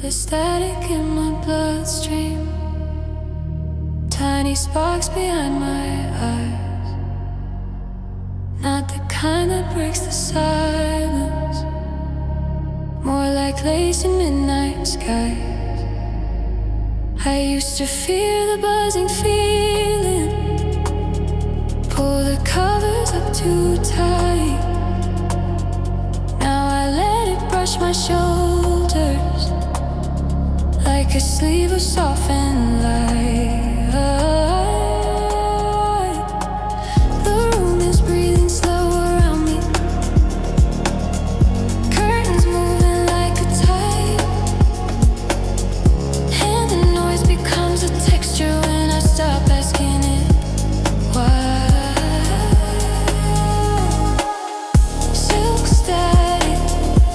the static in my bloodstream, tiny sparks behind my eyes, not the kind that breaks the silence, more like lace in midnight skies. I used to fear the buzzing feeling, pull the covers up too tight. Now I let it brush my shoulders like a sleeve of softened light. The room is breathing slow around me, curtains moving like a tide, and the noise becomes a texture when I stop asking it why. Silk static,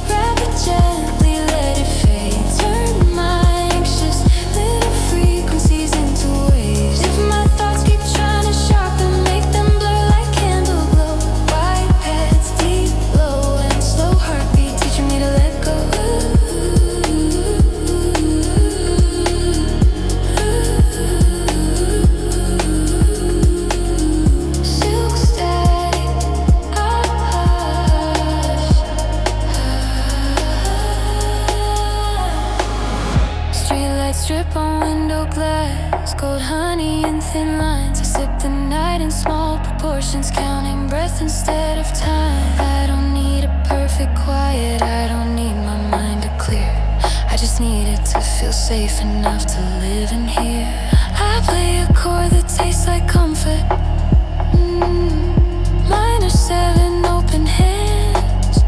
wrap it gently, let it fade. Turn my anxious little frequencies into waves. If my thoughts keep trying to sharpen, make them blur like candle glow. White pads, deep low and slow heartbeat, teaching me to let go. Silk static, streetlights drip on window glass, gold honey in thin lines. I sip the night in small proportions, counting breath instead of time. I don't need a perfect quiet, I don't need my mind to clear. I just need it to feel safe enough to live in here. I play a chord that tastes like comfort. Minor 7 open hands,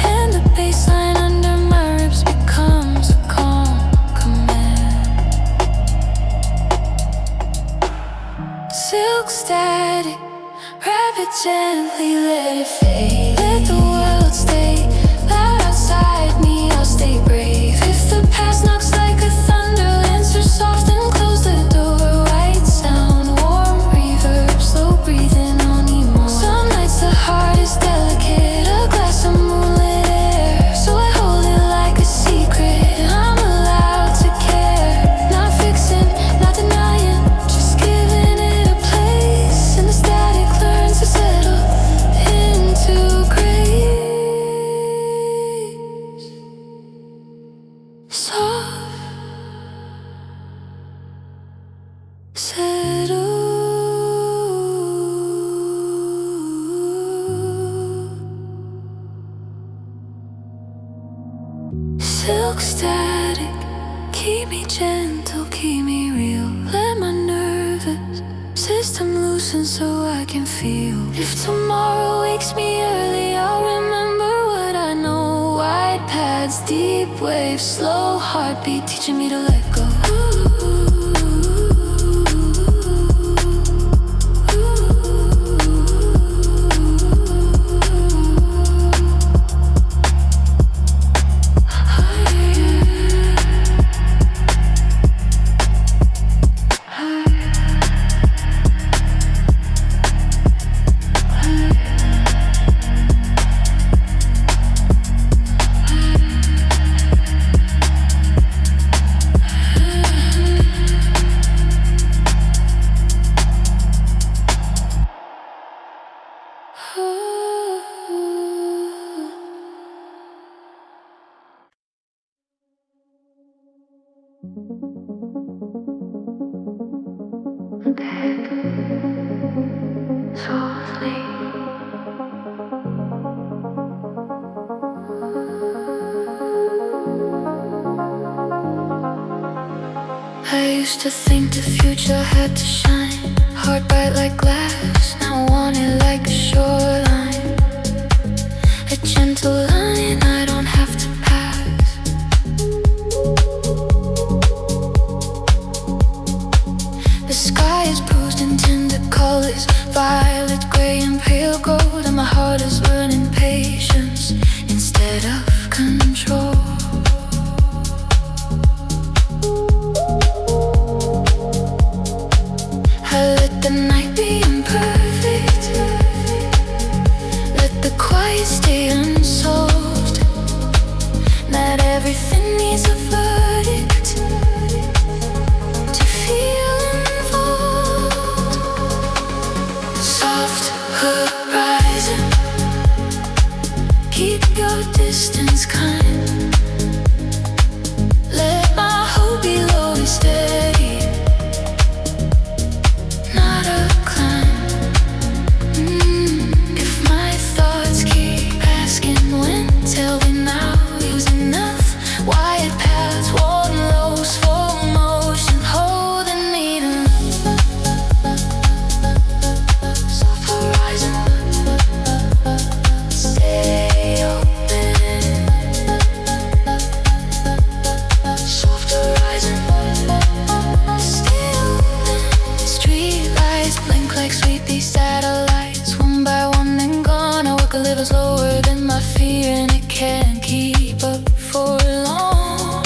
and the bassline under my ribs becomes a calm command. Silk static, wrap it gently, let it fade. Let the world stay loud outside me, I'll stay brave. If the past knocks like a thunder, answer soft and close the door. White sound, warm reverb, slow breathing on emo. Some nights the heart is delicate, a glass of moonlit air, so I hold it like a secret. I'm allowed to care, not fixing, not denying, just giving it a place. And the static learns to settle into grace. Soft, settle. Silk static, keep me gentle, keep me real. Let my nervous system loosen so I can feel. If tomorrow wakes me early, I'll remember what I know. White pads, deep waves, slow heartbeat, teaching me to let go. Softly, I used to think the future had to shine, heart bright like glass, now I want it like a shoreline, a gentle line I don't have to pass. The sky is bruised in tender colors, violet, gray and pale gold, and my heart is learning patience instead of control. I let the night be imperfect, let the quiet stay unsolved. Not everything your distance kind. Let my hope be low and steady, not a climb. If my thoughts keep asking when, tell me now is enough. Wide paths, worn low, slow motion, holding me to soft horizon. Stay open. Soft horizon. Stay open. Street lights blink like sleepy satellites, one by one and gone. I work a little slower than my fear, and it can't keep up for long.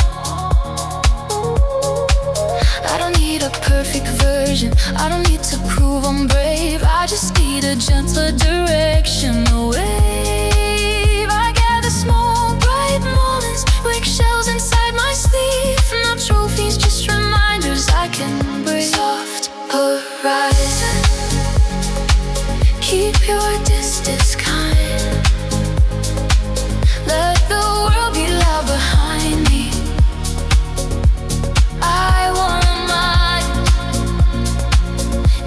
I don't need a perfect version, I don't need to prove I'm brave. I just need a gentler direction, a wave. I gather small, bright moments, like shells inside my sleeve. Not trophies, just reminders I can break. Soft horizon, keep your distance kind. Let the world be loud behind me. I wanna mind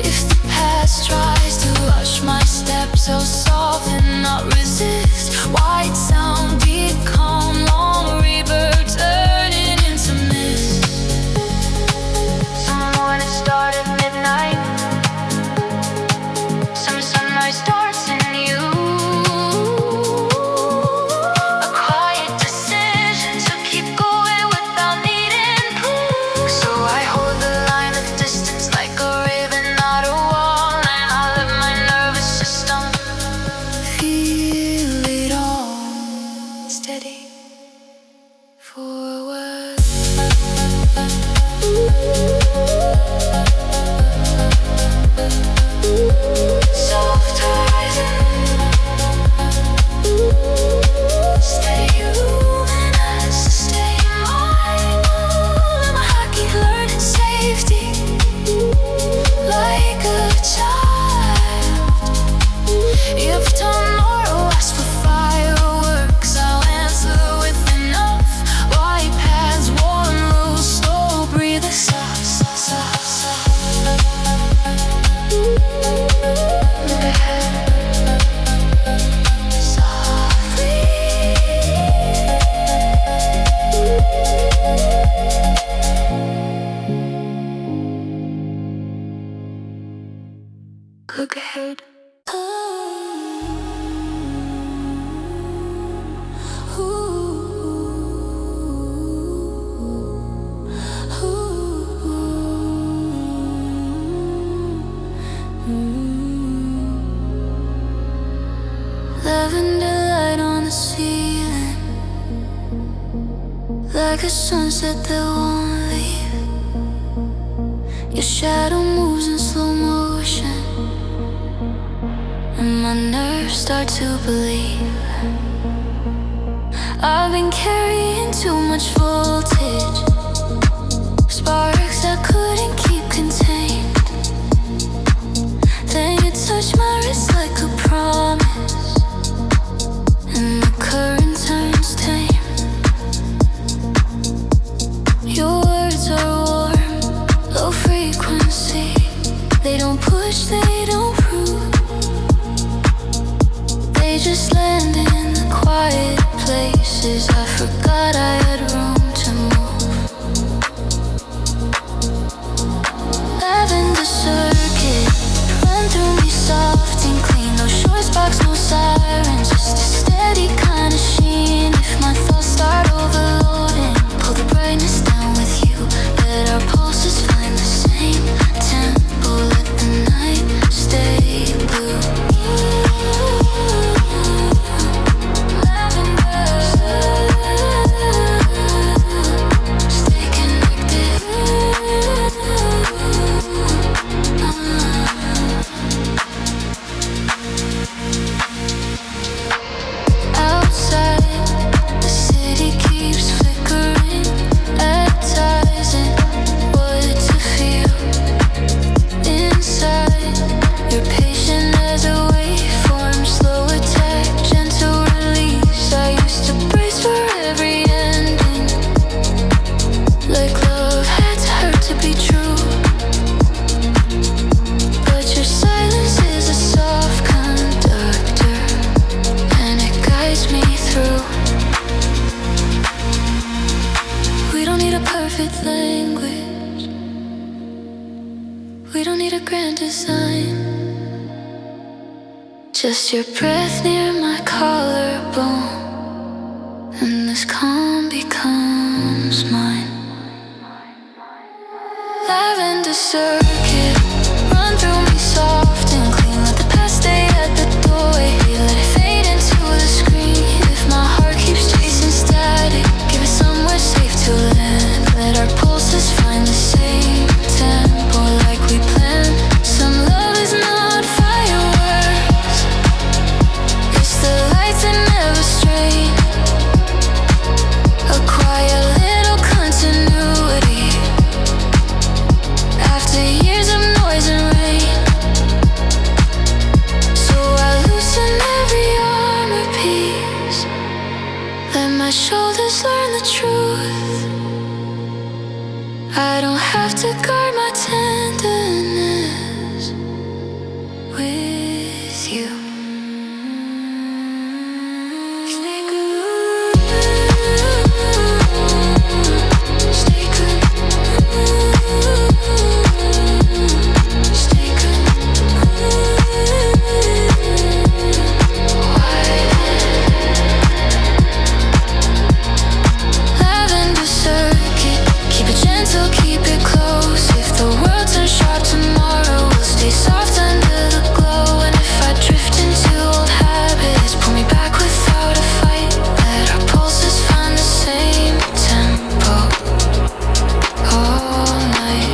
if the past tries to rush my steps. I'll soften, not resist. White sound, deep calm, long reverb turning into mist. Some morning start at midnight, some sunrise starts in you. A quiet decision to keep going without needing proof. So I hold the line of distance like a ribbon, not a wall. And I let my nervous system feel it all. Steady forward. Soft horizon. Stay luminous, stay mindful. And my heart keep learning safety, like a child. If tomorrow asks for fireworks, I'll answer with enough. White paths, warm, loose, slow breathe, soft, soft, soft, soft. Softly. Look ahead. Lavender light on the ceiling, like a sunset that won't leave. Your shadow moves in slow motion, and my nerves start to believe I've been carrying too much voltage, sparks I couldn't keep contained. Then you touch my wrist like a promise, and the current turns tame. Your words are warm, low frequency. They don't push, they don't prove. They just land in the quiet places I forgot I had room to move. need a grand design. Just your breath near my collarbone, and this calm becomes mine. Lavender circuit, run through me soft and clean. Let the past stay at the doorway. Let it fade into the screen. If my heart keeps chasing static, give it somewhere safe to land. Let our pulses find the same tempo like we planned. Some love is not fireworks, it's the lights that never stray. A quiet little continuity after years of noise and rain. So I loosen every armor piece, let my shoulders learn the truth. I don't have to guard my tenderness with you. Stay good, stay good, stay good. Lavender circuit, keep it gentle, keep it close. If the world turns sharp tomorrow, we'll stay soft under the glow. And if I drift into old habits, pull me back without a fight. Let our pulses find the same tempo all night.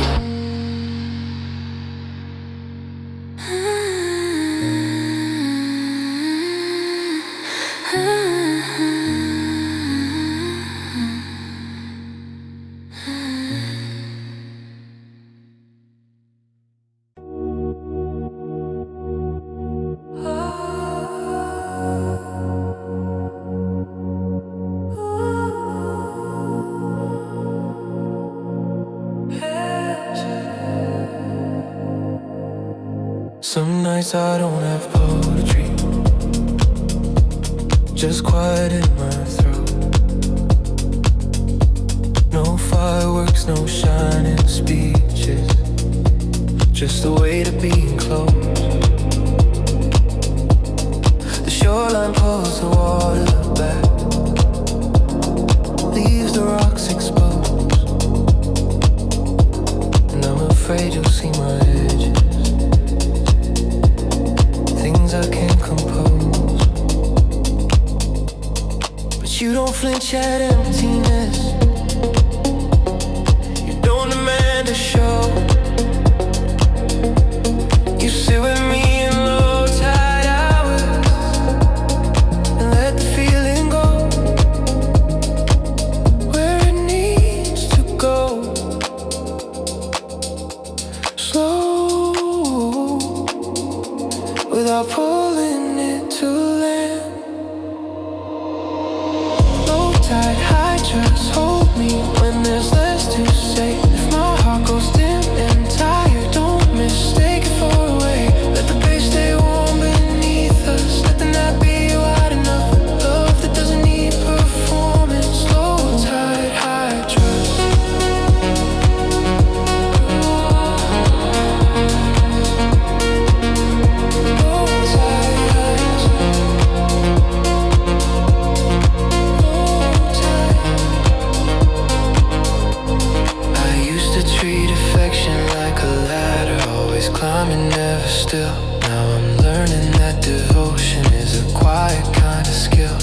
Some nights I don't have poetry, just quiet in my throat. No fireworks, no shining speeches, just the weight of being close. The shoreline pulls the water back, leaves the rocks exposed, and I'm afraid you'll see my edges, things I can't compose. But you don't flinch at emptiness, you don't demand a show. You sit with me in low tide hours and let the feeling go where it needs to go. Slow, without pulling it to land. Low tide, high, just hold me when there's less to say. If my heart goes dim and tired, don't mistake it for a way. Let the base stay warm beneath us, let the night be wide enough. Love that doesn't need performance. Low tide, high trust. Treat affection like a ladder, always climbing, never still. Now I'm learning that devotion is a quiet kind of skill.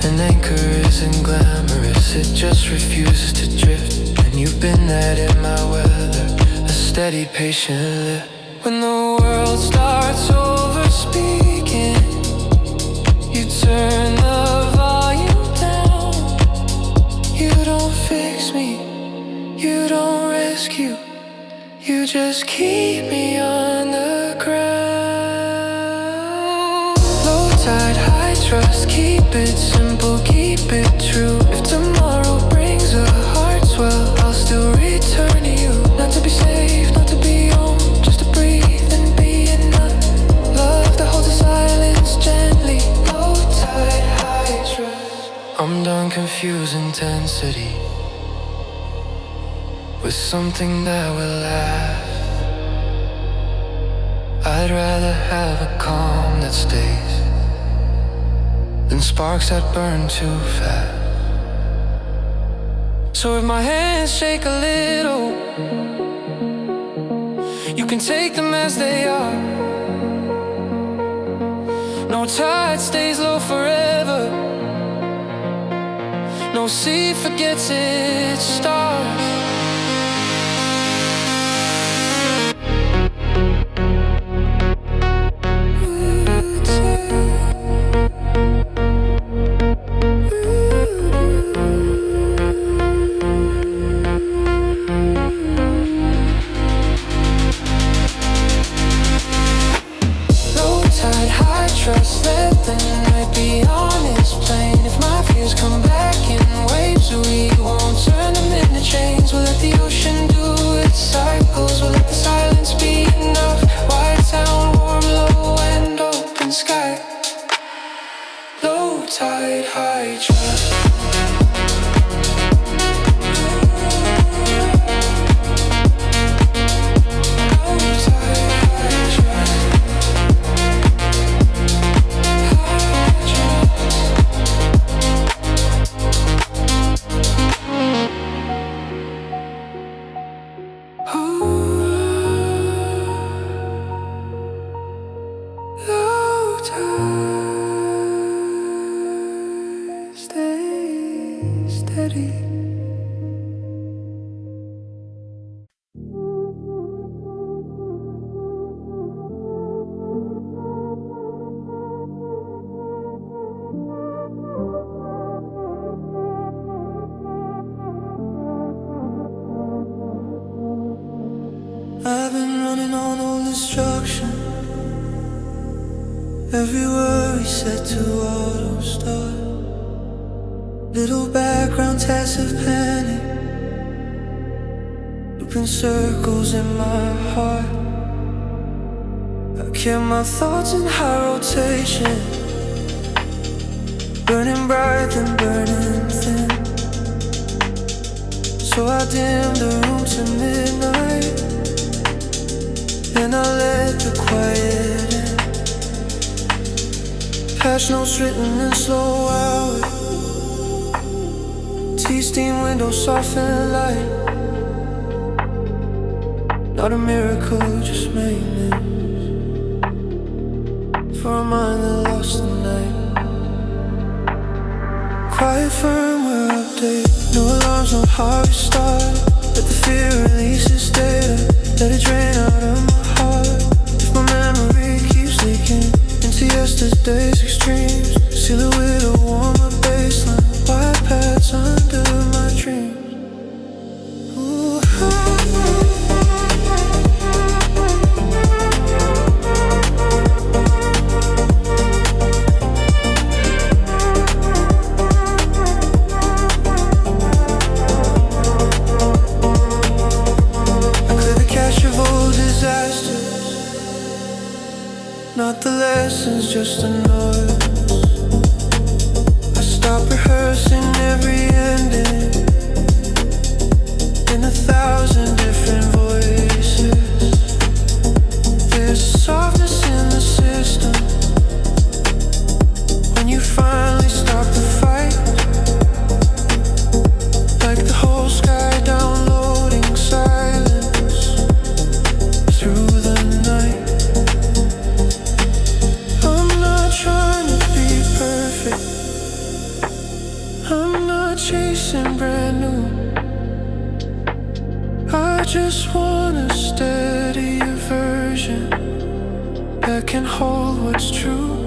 An anchor isn't glamorous, it just refuses to drift. And you've been that in my weather, a steady, patient lift. When the world starts over speaking, you turn the volume down. You don't fix me, you don't rescue, you just keep me on the ground. Low tide, high trust, keep it simple, keep it true. If tomorrow brings a heart swell, I'll still return to you. Not to be saved, not to be owned, just to breathe and be enough. Love that holds the silence gently. Low tide, high trust. I'm done confusing intensity with something that will last. I'd rather have a calm that stays than sparks that burn too fast. So if my hands shake a little, you can take them as they are. No tide stays low forever, no sea forgets its stars. Trust, let the night be on its plane. If my fears come back in waves, we won't turn them into chains. We'll let the ocean do its cycles. We'll let the silence be enough. White town, warm, low, and open sky. Low tide, high trust. I've been running on all instruction. Every worry set to auto start. Little background tasks of panic, looping circles in my heart. I kept my thoughts in high rotation, burning bright then burning thin. So I dimmed the room to midnight, and I let the quiet in. Patch notes written in slow hours, tea-steamed windows soften light. Not a miracle, just maintenance for a mind that lost the night. Quiet firmware update, no alarms, no hard restart. Let the fear release its data, let it drain out of my heart. If my memory keeps leaking into yesterday's extremes, silhouette of warmer baseline, white pads under my dreams. Ooh. Not the lessons, just a noise. I stop rehearsing every ending in 1,000 different voices. There's softness in the system when you finally stop the fight. Like the whole sky downloading silence through the night. Chasing brand new, I just want a steadier version that can hold what's true.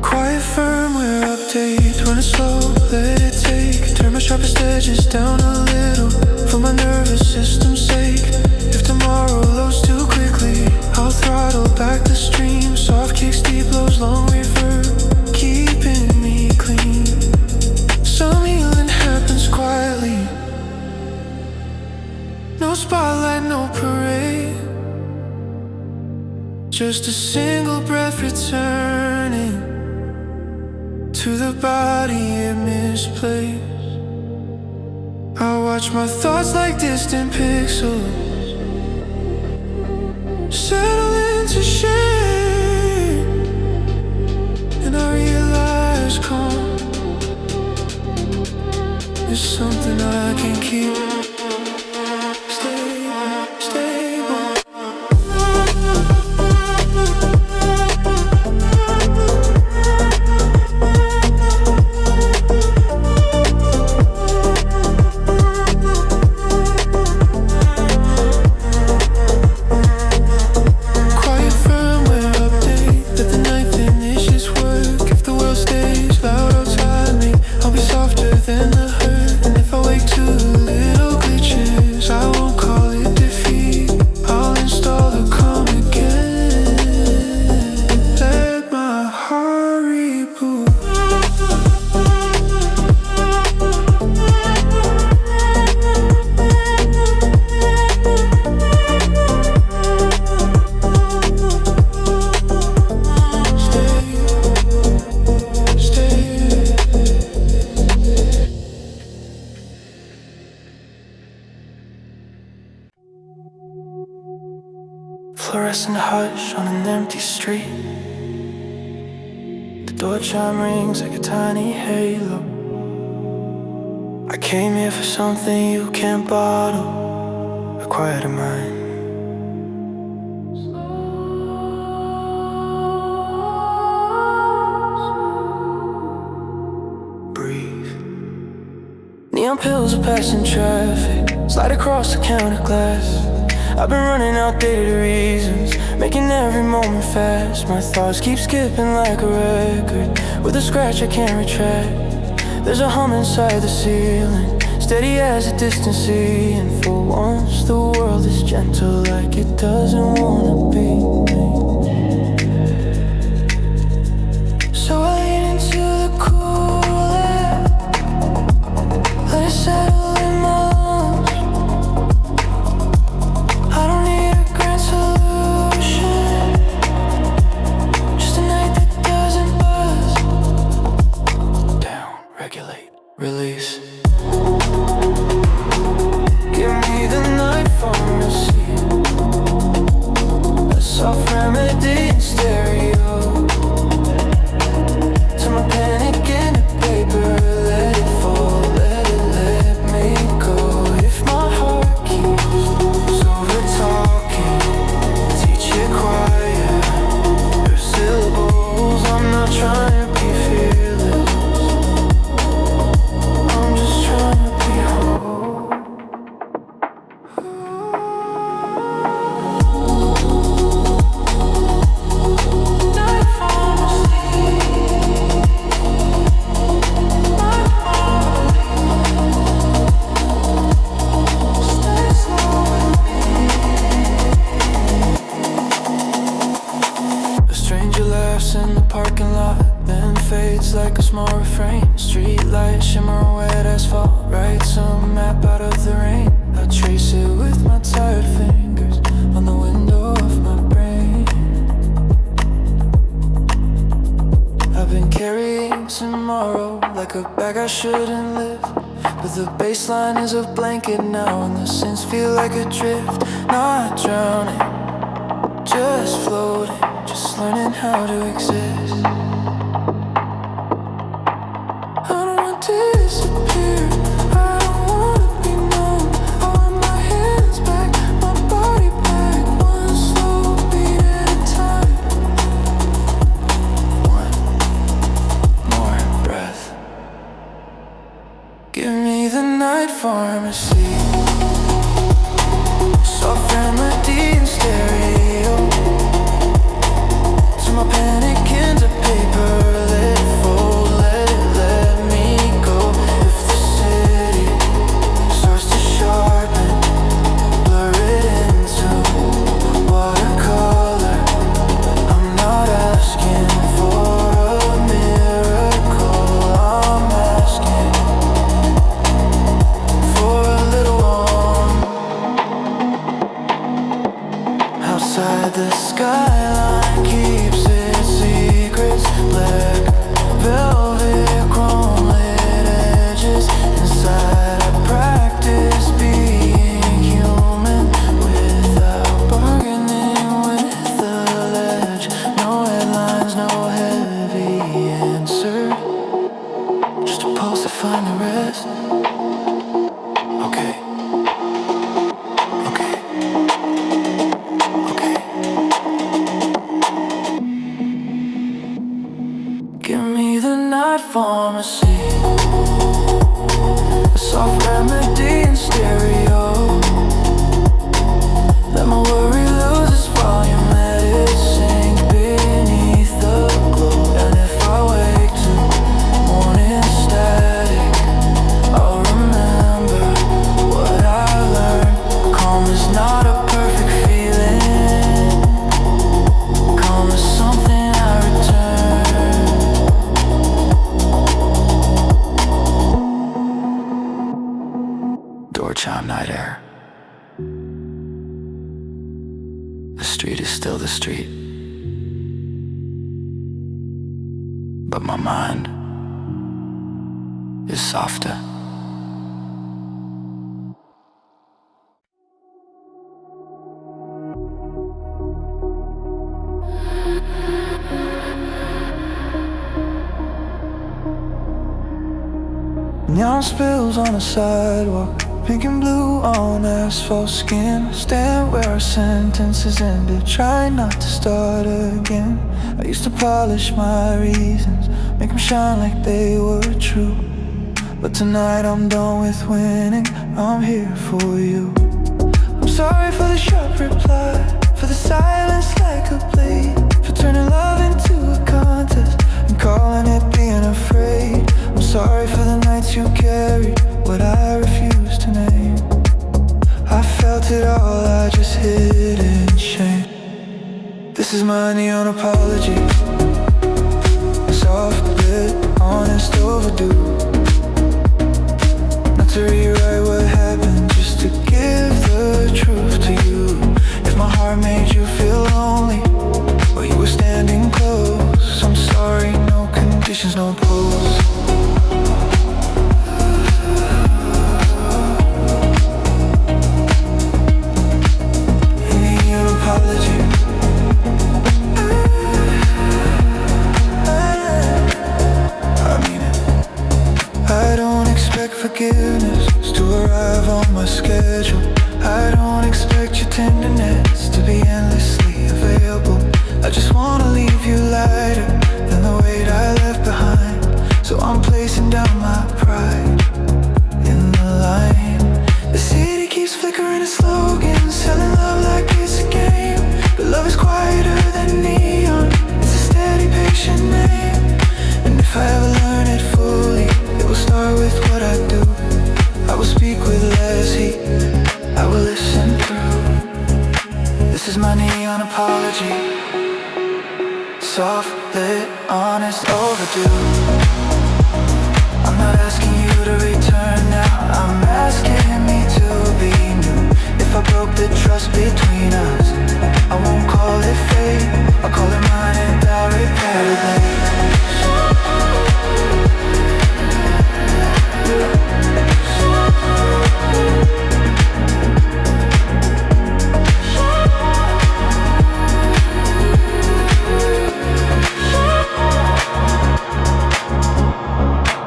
Quiet firmware update, when it's slow, let it take. Turn my sharpest edges down a little for my nervous system's sake. If tomorrow loads too quickly, I'll throttle back the stream. Soft kicks, deep lows, long reverb, keeping me clean. Some healing happens quietly, no spotlight, no parade, just a single breath returning to the body it misplaced. I watch my thoughts like distant pixels settle into shame, and I realize calm is something I can keep. Fluorescent hush on an empty street. The door chime rings like a tiny halo. I came here for something you can't bottle, a quieter mind. Breathe. Neon pills are passing traffic, slide across the counter glass. I've been running outdated reasons, making every moment fast. My thoughts keep skipping like a record, with a scratch I can't retract. There's a hum inside the ceiling, steady as a distant sea. And for once the world is gentle, like it doesn't wanna be. So I lean into the cool air, let it settle in my lungs. I don't need a grand solution, just a night that doesn't buzz. Down, regulate, release. Give me the night pharmacy, a soft remedy in stereo. Turn my panic into paper, let it fall, let me go. If my heart keeps over talking, teach it quiet. Your syllables, I'm not trying to be fearless, I'm just trying to be whole. Night pharmacy, stay slow with me. A stranger laughs in the parking lot, then fades like a small refrain. Street lights shimmer on wet asphalt, write some map out of the rain. I trace it with my tired fingers on the window of my brain. I've been carrying tomorrow like a bag I shouldn't lift, but the baseline is a blanket now, and the sins feel like a drift. Not drowning, just floating, just learning how to exist. I don't want to disappear, I don't wanna be known. I want my hands back, my body back, one slow beat at a time. One more breath. Give me the night pharmacy, soft remedy in stereo. Turn my panic into paper, let it fall, let me go. If the city starts to sharpen, blur it into watercolor. I'm not asking for a miracle, I'm asking for a little warmth. pulse to find the rest. Okay. Okay. Okay. Give me the night pharmacy, a soft remedy in stereo. Let my worry lose its volume, let it sink beneath the glow. And if I wake to morning static, I'll remember what I learned. Calm is not a perfect feeling. Calm is something I return. Door chime, night air. The street is still the street, but my mind is softer. Neon spills on the sidewalk, pink and blue on asphalt skin. Stand where our sentences ended, try not to start again. I used to polish my reasons, make them shine like they were true. But tonight I'm done with winning, I'm here for you. I'm sorry for the sharp reply, for the silence like a blade, for turning love into a contest and calling it being afraid. I'm sorry for the nights you carried, what I refused to name. I felt it all, I just hid in shame. This is my neon apology, soft lit, honest, overdue. Not to rewrite what happened, just to give the truth to you. If my heart made you feel lonely, or you were standing close, I'm sorry, no conditions, no pose. Apology. I mean it. I don't expect forgiveness to arrive on my schedule. I don't expect your tenderness to be endlessly available. I just wanna leave you lighter than the weight I left behind. So I'm placing down my pride in the line. The city keeps flickering its slogans, selling love like it's a game. But love is quieter than neon, it's a steady, patient name. And if I ever learn it fully, it will start with what I do. I will speak with less heat, I will listen through. This is my neon apology, soft lit, honest, overdue. I'm not asking you to return now, I'm asking me to be new. If I broke the trust between us, I won't call it fate, I'll call it mine and I'll repair it later.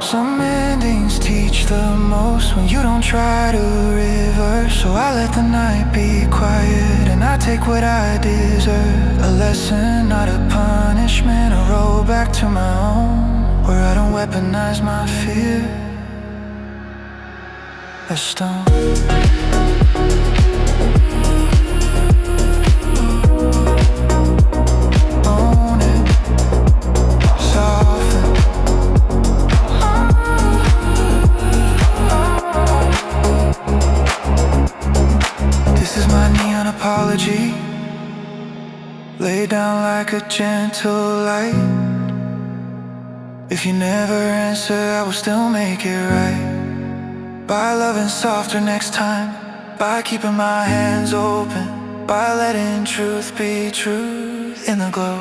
Some endings teach the most when you don't try to reverse. So I let the night be quiet and I take what I deserve. A lesson, not a punishment, a road back to my own, where I don't weaponize my fear as stone. Apology, lay down like a gentle light. If you never answer, I will still make it right. By loving softer next time, by keeping my hands open, by letting truth be truth in the glow.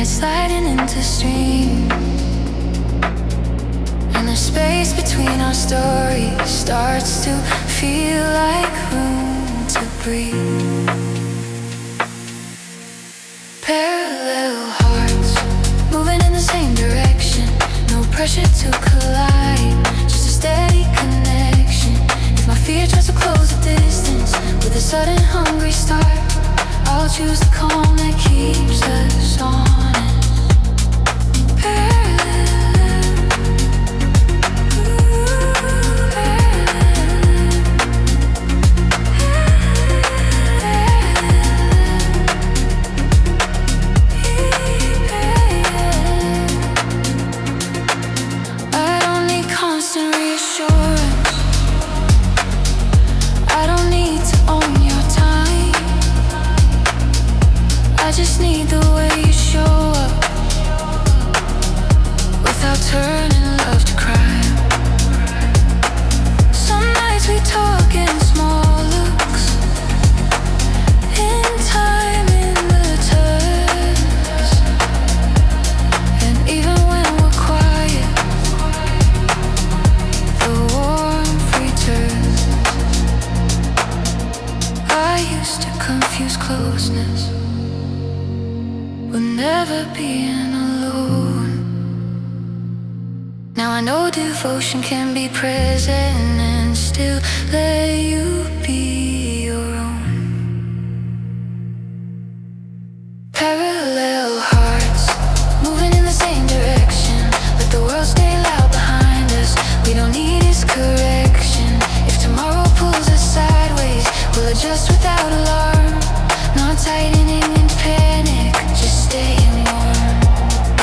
Sliding into stream, and the space between our stories starts to feel like room to breathe. Parallel hearts moving in the same direction, no pressure to collide, just a steady connection. If my fear tries to close the distance with a sudden hungry start, I'll choose the calm that keeps us honest. Devotion can be present and still let you be your own. Parallel hearts moving in the same direction. Let the world stay loud behind us. We don't need its correction. If tomorrow pulls us sideways, we'll adjust without alarm. Not tightening in panic, just staying warm.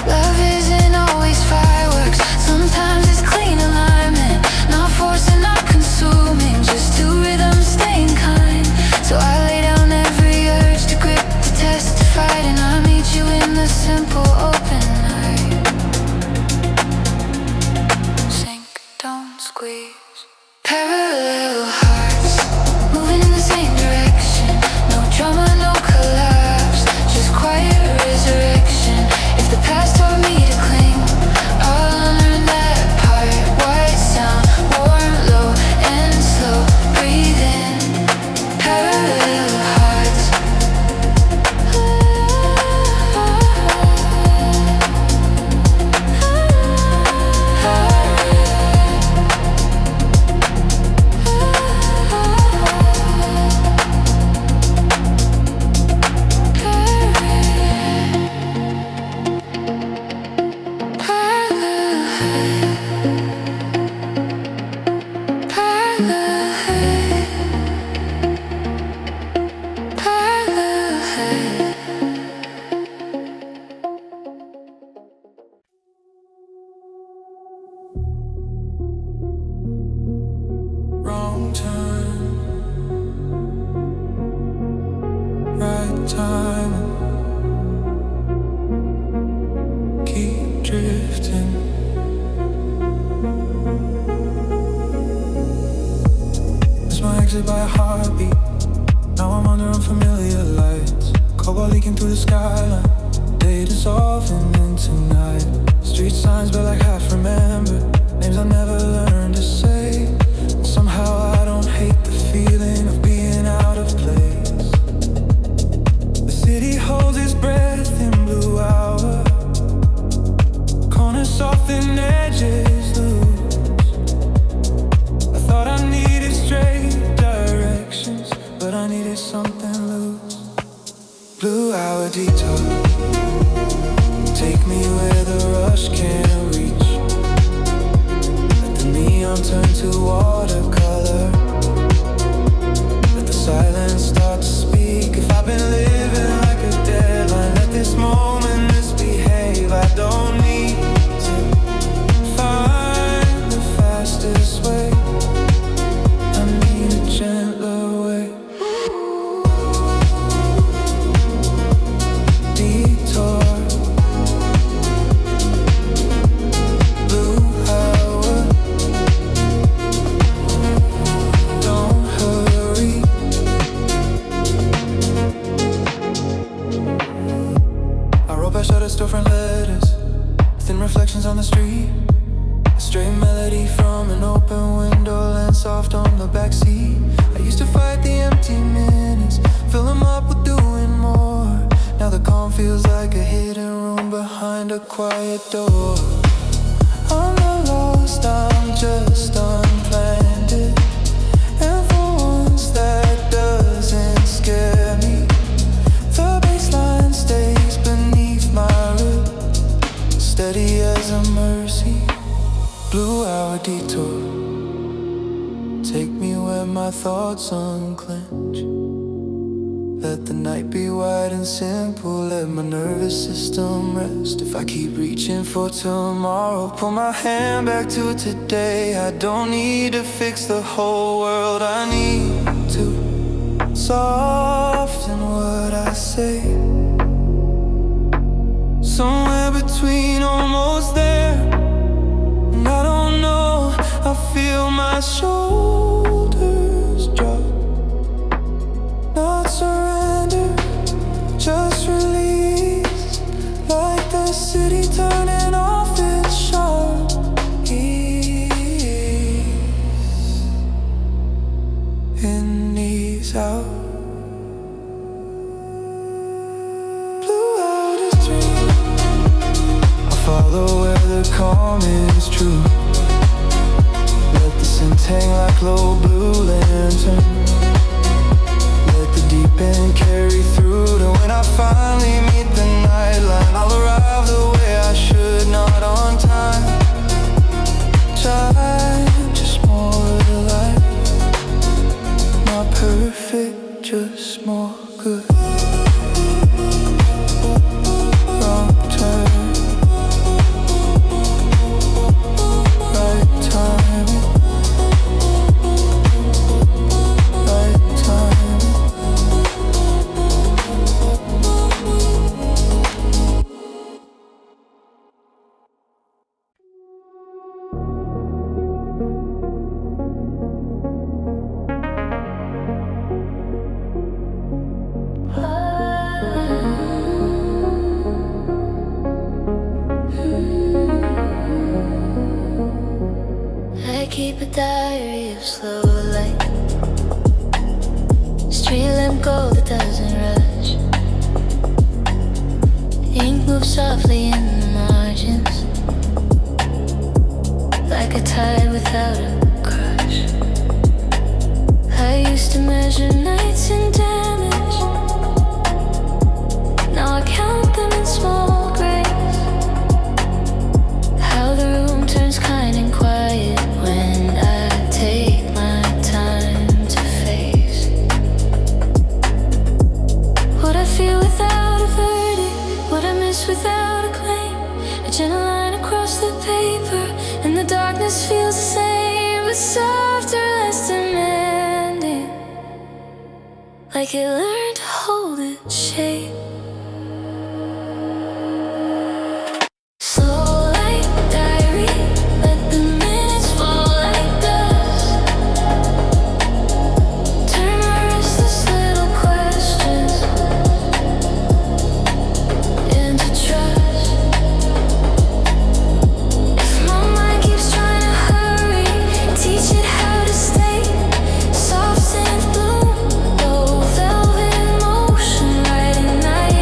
Love isn't always fireworks. Sometimes it's clean alignment, not forcing, not consuming, just two rhythms staying kind. So I lay down every urge to grip the test to fight, and I meet you in the simple open night. Sink, don't squeeze. Parallel hearts moving in the same direction. No drama, no collapse, just quiet resurrection. If the past taught me to cling, I'll unlearn that part. White sound, warm, low, and slow. Breathe in. Parallel hearts. Wrong time, right time. Keep drifting. It's my exit by a heartbeat. Now I'm under unfamiliar lights. Cobalt leaking through the skyline. Day dissolving into night. Street signs but like half remembered. Names I never learned to say. Somehow I don't hate the feeling of being out of place. The city needed something loose. Blue hour detour, take me where the rush can't reach. Let the neon turn to watercolor. Let the silence start to speak. If I've been living like a deadline, let this moment misbehave. I don't need to find the fastest way. I need a gentler way. Detour, blue hour, don't hurry. I wrote by shutters, storefront letters, thin reflections on the street. A stray melody from an open window lands soft on the backseat. I used to fight the empty minutes, fill them up with doing more. Now the calm feels like a hidden room behind a quiet door. I'm not lost, I'm just unplanned it. And for once that doesn't scare me. The baseline stays beneath my root, steady as a mercy. Blue hour detour, take me where my thoughts unclench. Let the night be wide and simple, let my nervous system rest. If I keep reaching for tomorrow, pull my hand back to today. I don't need to fix the whole world, I need to soften what I say. Somewhere between almost there, and I don't know, I feel my shoulders drop. Not surrender, just release. Like the city turning off its sharp ease. In knees out, blue out is dream. I follow where the calm is true. Let the scent hang like low blue lantern. Let the deep end carry through to when I finally meet the nightline. I'll arrive the way I should, not on time. Time, just more alive. Not perfect, just more good. Wrong turn, right timing. Right timing. I keep a diary of slow light, street lamp gold that doesn't rush. Ink moves softly in the margins, like a tide without a crush. I used to measure nights in damage, now I count them in small grace. How the room turns kind and quiet when I take my time to face what I feel without a verdict, what I miss without a claim. A gentle line across the paper, and the darkness feels the same, but softer, less demanding, like it learned to hold its shape. Slow light diary, let the minutes fall like dust. Turn my restless little questions into trust. If my mind keeps trying to hurry, teach it how to stay. Soft synth bloom, low velvet motion, right at night.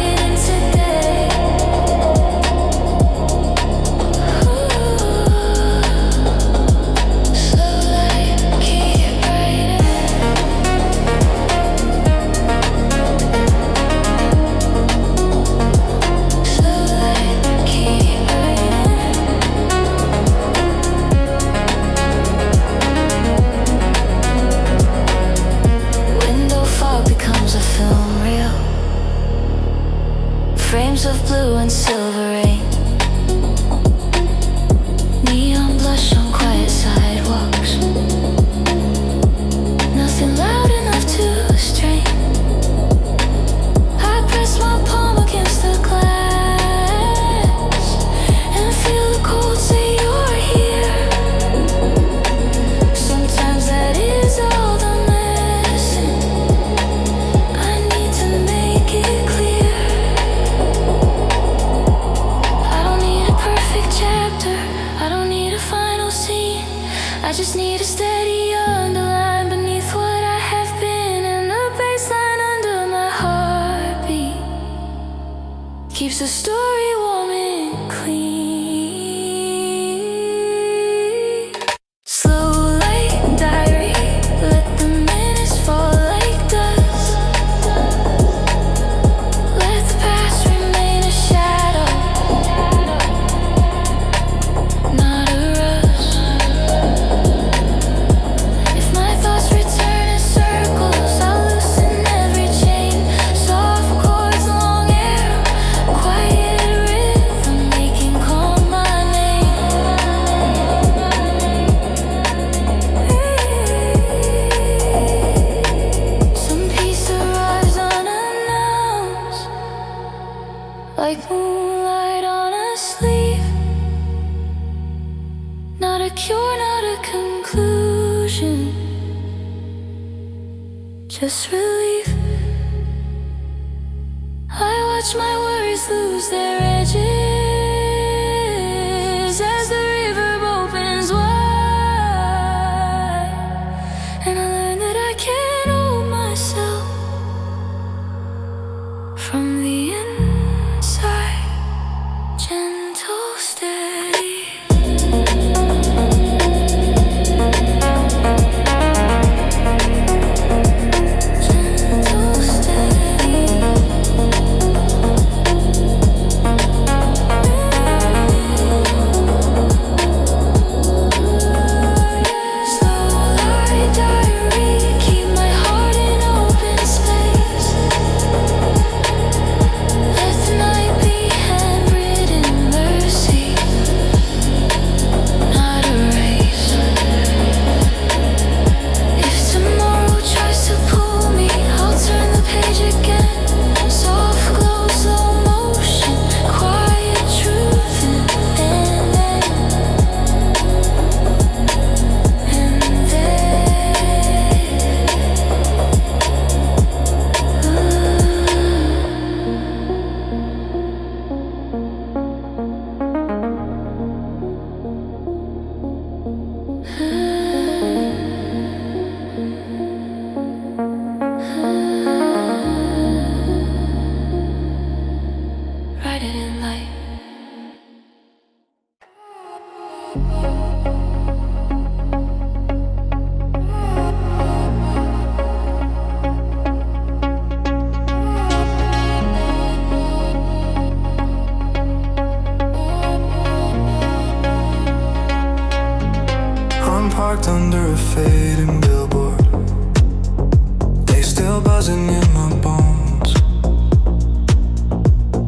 dreams of blue and silver rain. Neon blush on quiet sidewalks. Nothing loud enough to strain. I press my palm against the glass and feel the cold say you're here. Sometimes that is all the messing I need to make it clear. I don't need a perfect chapter, I don't need a final scene. I just need a steady underline beneath what I have been, and the baseline under my heartbeat keeps the story warm and clean. Slow light diary, let the minutes fall like dust. Let the past remain a shadow, not a rush. If my thoughts return in circles, I'll loosen every chain. Soft chords, long air, quiet rhythm, making calm my name. Some peace arrives unannounced, like moonlight on a sleeve. Not a cure, not a conclusion, just relief. I watch my worries lose their edges as the river opens wide, and I learn that I can't hold myself from the inside. Gentle, steady. Gentle, steady. Slow light diary, keep my heart in open space. Let the night be handwritten mercy, not a race. If tomorrow tries to pull me, I'll turn the page again. Soft glow, slow motion, quiet truth, and then write it in light. I'm parked under a fading billboard. They still buzzing in my bones.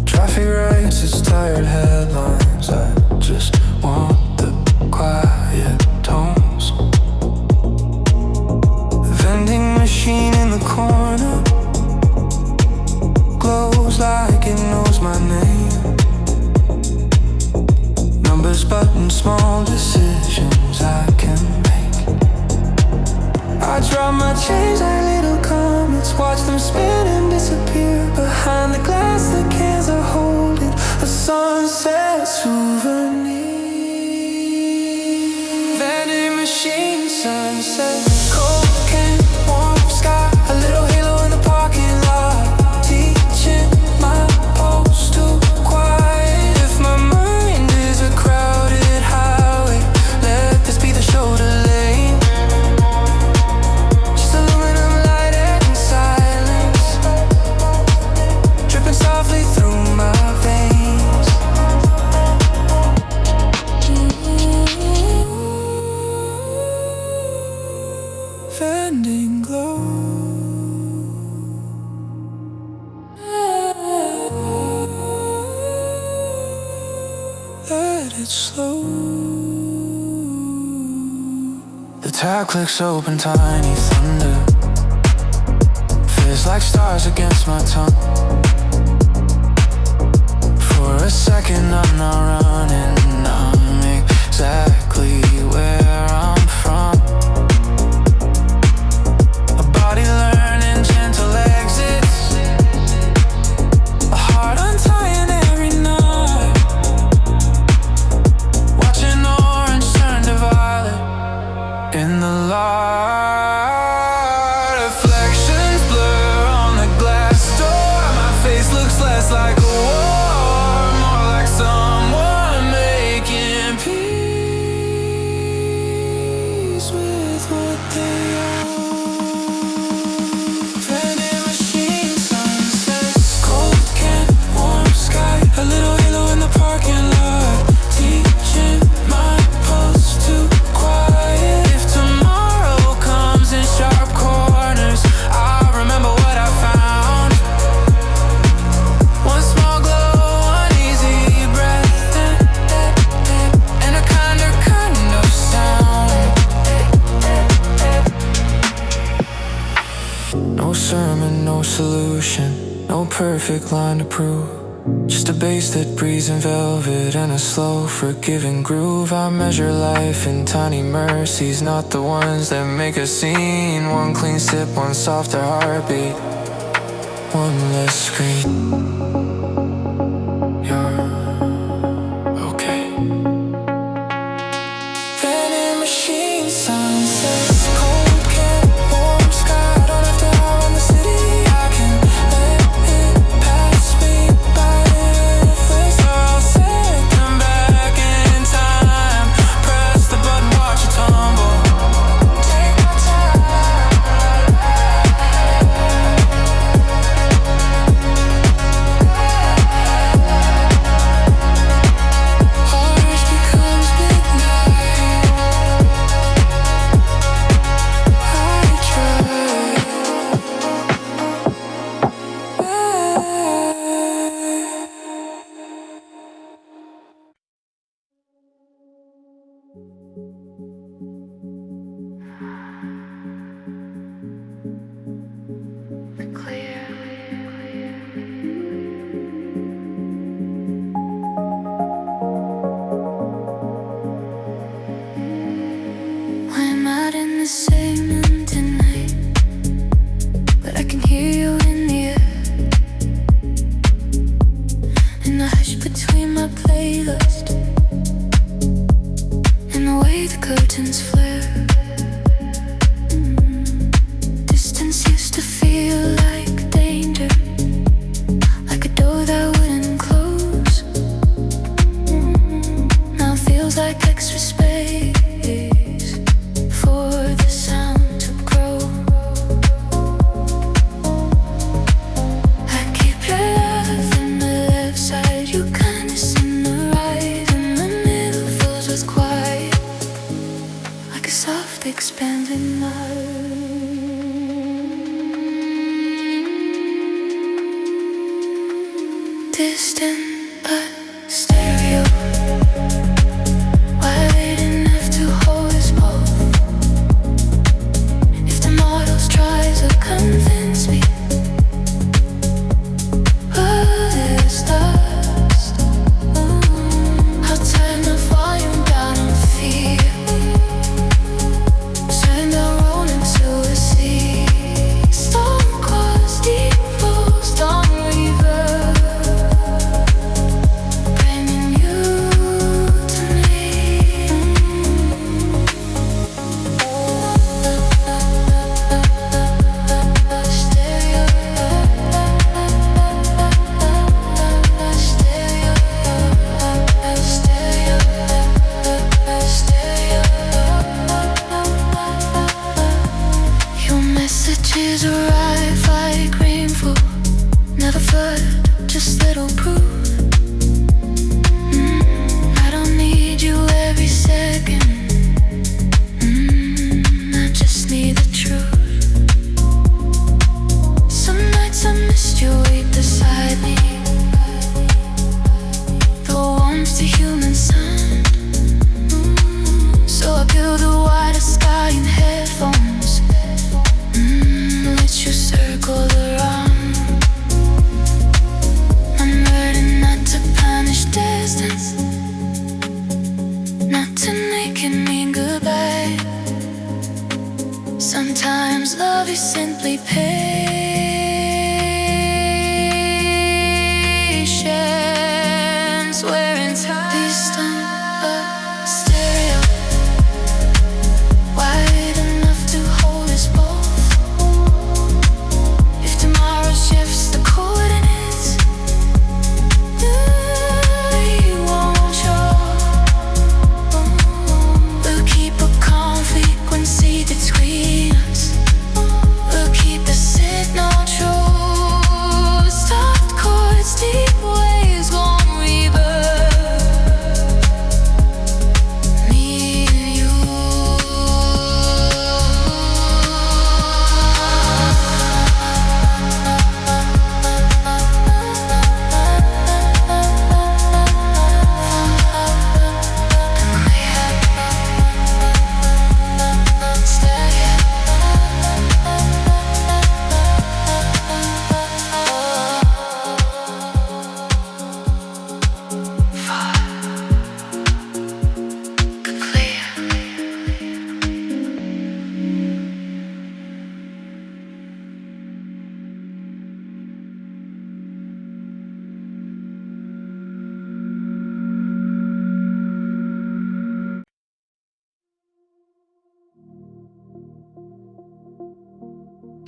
Traffic lights, it's tired headlines. I just want the quiet tones. Vending machine in the corner glows like it knows my name. Numbers, buttons, small decisions I can make. I drop my change like little comets, watch them spin and disappear behind the glass the cans are holding. A sunset souvenir. Vending machine, sunset, cocaine, warm sky, a little halo in the parking lot, teaching my pulse to quiet. If my mind is a crowded highway, let this be the shoulder lane. Just aluminum lighted in silence, dripping softly through my veins. hits slow. The tab clicks open, tiny thunder feels like stars against my tongue. For a second I'm not running, I'm exactly where I'm from. A body learning gentle exits, a heart untying every night, watching orange turn to violet in the light. Reflections blur on the glass door. My face looks less like a war, more like someone making peace with what they are. Vending machine sunsets, Cold can, warm sky, a little halo in the parking lot, teaching my pulse to quiet. If tomorrow comes in sharp corners, I'll remember what I found. One small glow, one easy breath, and a kinder kind of sound. No sermon, no solution, no perfect line to prove. Just a bass that breathes in velvet and a slow, forgiving groove. I measure life in tiny mercies, not the ones that make a scene. One clean sip, one softer heartbeat, one less scream. You're okay. Vending machine sunsets, cold can, warm sky. Don't have to outrun the city, I can let it pass me by. First I'll say come back in time, press the button, watch it tumble. take my time. Orange becomes midnight. I try. We're not in the same room tonight, but I can hear you in the air. In the hush between my playlist and the way the curtains flare. Distance used to feel like danger, like a door that wouldn't close. Now feels like extra space for the sound to grow. I keep your love in the left side, your kindness in the right, and the middle fills with quiet, like a soft expanding night. Distant but stereo, wide enough to hold us both. If the models try to convince me, oh, there's dust. I'll turn the volume down and feel. Turn the roll into a sea. Storm cause deep flows, storm reverb, bringing you to me. Stereo, stereo, stereo, your messages arrive like rainfall, never flood, just little proof. I don't need you every second. I just need the truth. Some nights I missed you right beside me. The warmth, the human sun.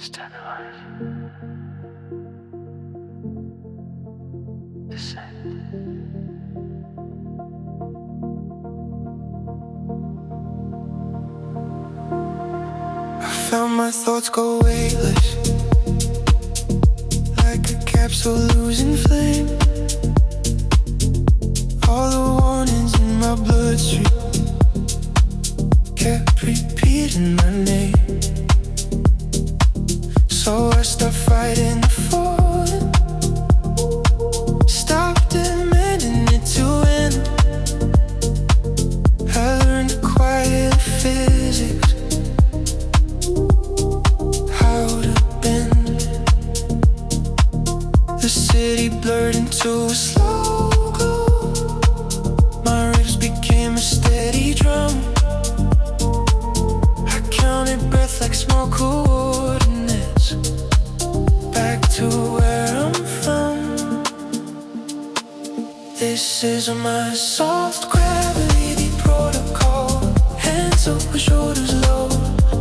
stabilize, descend. I found my thoughts go weightless, like a capsule losing flame. All the warnings in my bloodstream kept repeating my name. So I stopped fighting the falling, stopped demanding it to end. I learned the quiet physics, how to bend. The city blurred into a slow glow. My ribs became a steady drum. I counted breath like small coordinates, back to where I'm from. This is my soft gravity protocol. Hands over shoulders low,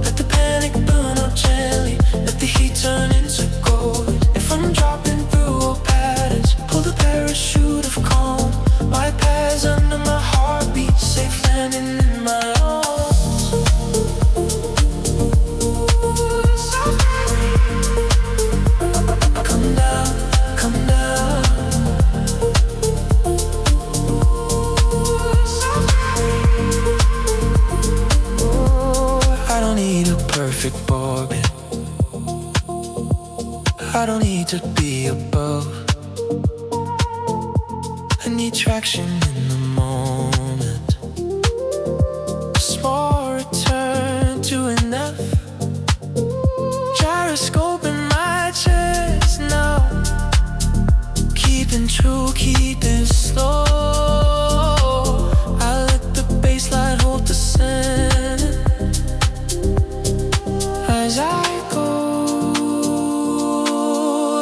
let the panic burn out gently, let the heat turn into gold. If I'm dropping through old patterns, pull the parachute of calm. My paths under my heartbeat, safe landing in my arms. Come down, come down. I don't need a perfect orbit, I don't need to be above. I need traction in the moment, a small return to enough. Gyroscope in my chest now, keeping true, keeping slow. I let the baseline hold the center as I go.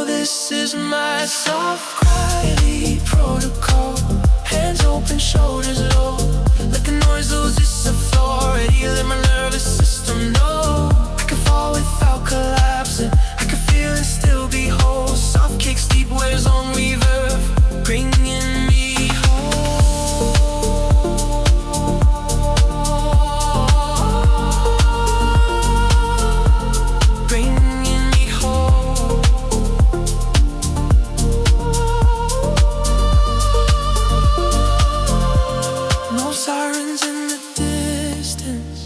This is my soft gravity protocol. Hands open, shoulders low, let the noise lose its authority. Let my nervous system know I can fall without collapsing, I can feel and still be whole. Soft kicks, deep waves on reverb, bringing me home. Bringing me home. No sirens in the distance,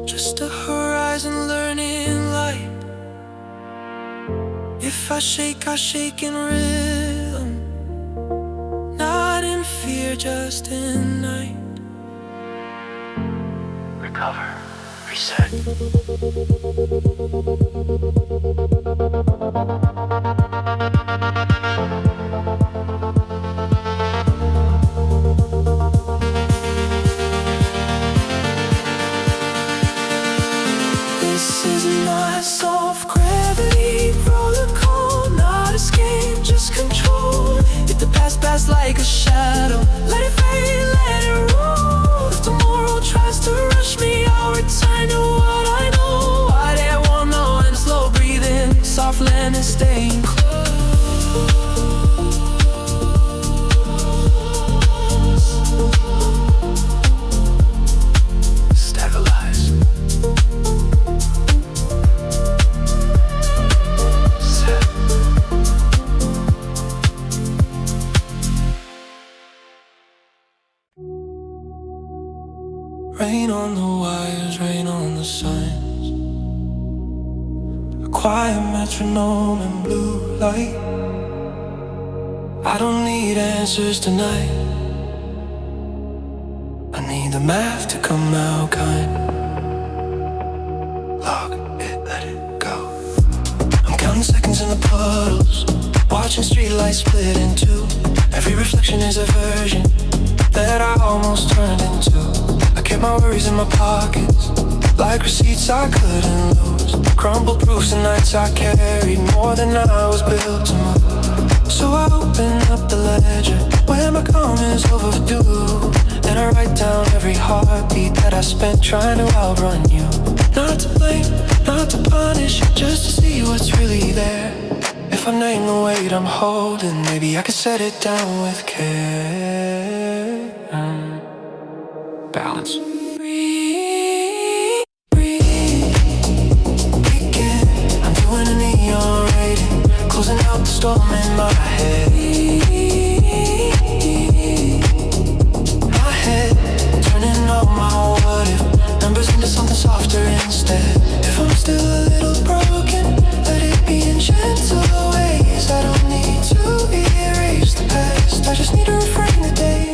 just a horizon learning light. If I shake, I shake in rhythm, not in fear, just in night. Recover, reset. This is my soft gravity protocol, not escape, just control. If the past pass like a shadow, let it fade, let it roll. If tomorrow tries to rush me, I'll return to what I know. I didn't want no and slow breathing, soft landing, staying close. Stabilize. Set. Rain on the wires, rain on the signs, a quiet metronome and blue light. I don't need answers tonight, I need the math to come out kind. Log it, let it go. I'm counting seconds in the puddles, watching streetlights split in two. Every reflection is a version that I almost turned into. I kept my worries in my pockets, like receipts I couldn't lose. Crumbled proofs and nights I carried more than I was built to move. So I open up the ledger when my calm is overdue, and I write down every heartbeat that I spent trying to outrun you. Not to blame, not to punish, just to see what's really there. If I name the weight I'm holding, maybe I could set it down with care. Balance. Breathe, breathe. Begin. I'm doing a neon rating, closing out the storm in my head. My head, turning all my what if numbers into something softer instead. If I'm still a little broken, let it be in gentle ways. I don't need to erase the past, I just need to refrain the days.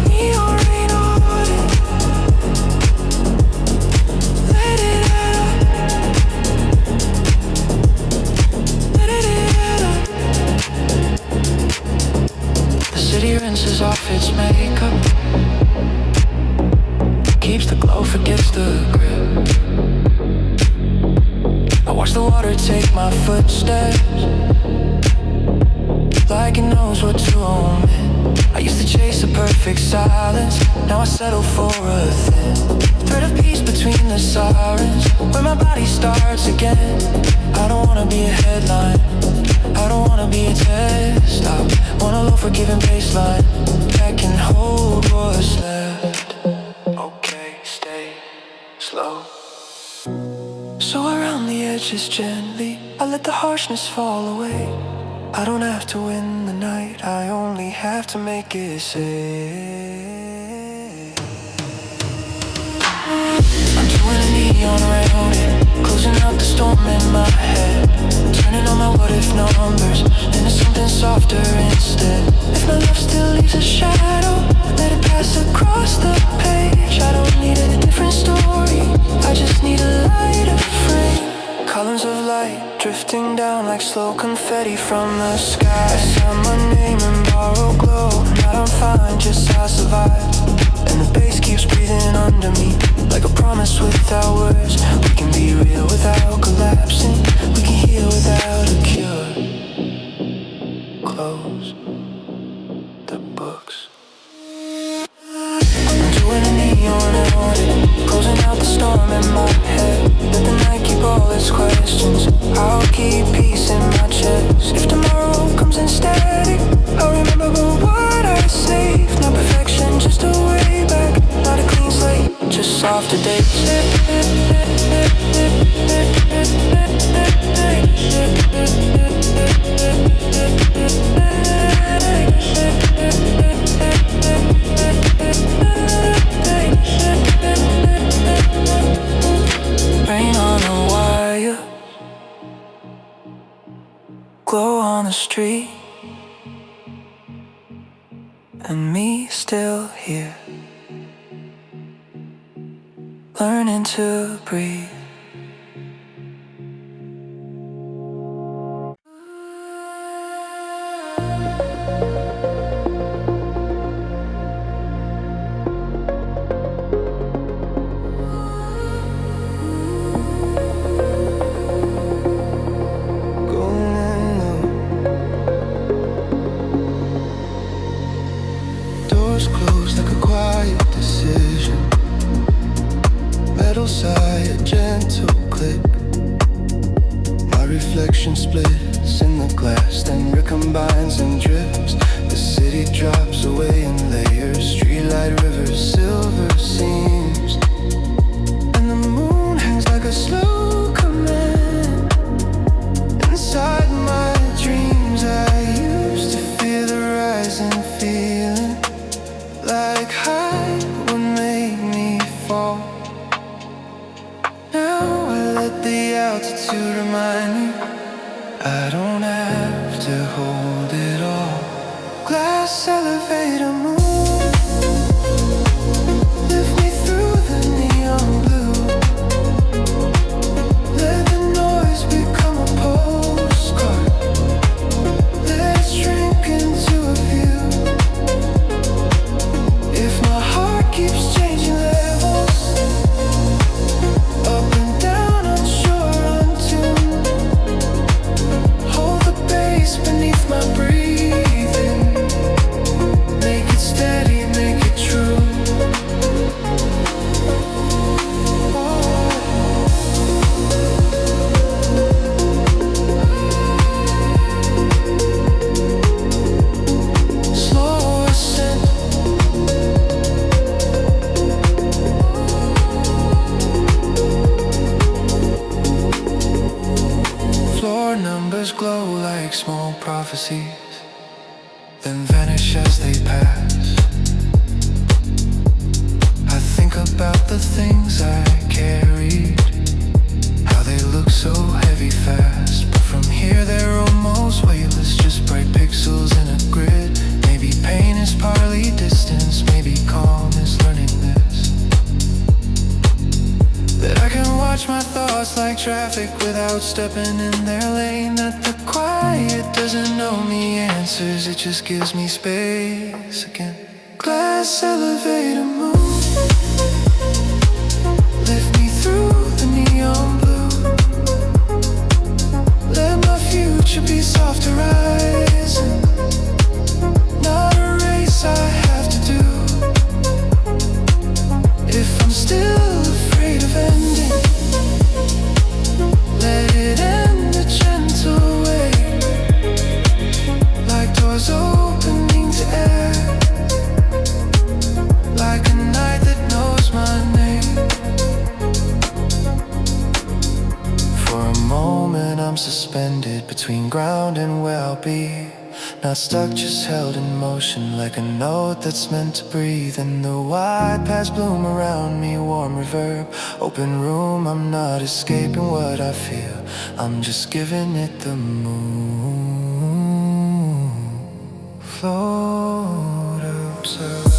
Neon rain on it, let it out, let it out. The city rinses off its makeup, keeps the glow, forgets the grip. I watch the water take my footsteps, like it knows what to omit. I used to chase a perfect silence, now I settle for a thin thread of peace between the sirens, where my body starts again. I don't wanna be a headline, I don't wanna be a test. I want a low forgiving baseline that can hold what's left. Okay, stay slow. So around the edges gently, I let the harshness fall away. I don't have to win the night, I only have to make it safe. I'm doing a neon around it, closing out the storm in my head, turning all my what if numbers into something softer instead. If my love still leaves a shadow, let it pass across the page. I don't need a different story, I just need a lighter frame. Columns of light drifting down like slow confetti from the sky. I sign my name in borrowed glow, not I'm fine, just I survive. And the bass keeps breathing under me, like a promise without words. We can be real without collapsing, we can heal without a cure. Close the books. I'm doing a neon audit, closing out the storm in my head. Let the night keep all its questions, I'll keep peace in my chest. If tomorrow comes in static, I'll remember what I saved. Not perfection, just a way back, not a clean slate, just softer days. Rain on a wire, glow on the street, and me still here, learning to breathe. Doors closed like a quiet decision. Metal sigh, a gentle click. My reflection splits in the glass, then recombines and drifts. The city drops away in layers, streetlight rivers, silver seams, and the moon hangs like a slow command. Inside my dreams I used to feel the rising feeling, like high would make me fall. Now I let the altitude remind me I don't have to hold it all. Glass elevator moon, lift me through the neon blue. Let the noise become a postcard, let it shrink into a view. If my heart keeps changing levels, up and down, unsure, untuned, fantasies, then vanish as they pass. I think about the things I carried, how they look so heavy fast. But from here they're almost weightless, just bright pixels in a grid. Maybe pain is partly distance, maybe calm is learning this. That I can watch my thoughts like traffic without stepping in their lane. That the quiet doesn't know me answers, it just gives me space again. Glass elevator move, lift me through the neon blue. Let my future be soft horizon, not a race I have to do. If I'm still afraid of ending, let it end a gentle way, like doors opening to air, like a night that knows my name. For a moment I'm suspended between ground and where I'll be, not stuck, just held in motion, like a note that's meant to breathe. And the wide paths bloom around me, warm reverb, open room. I'm not escaping what I feel, I'm just giving it the moon. Float, observe.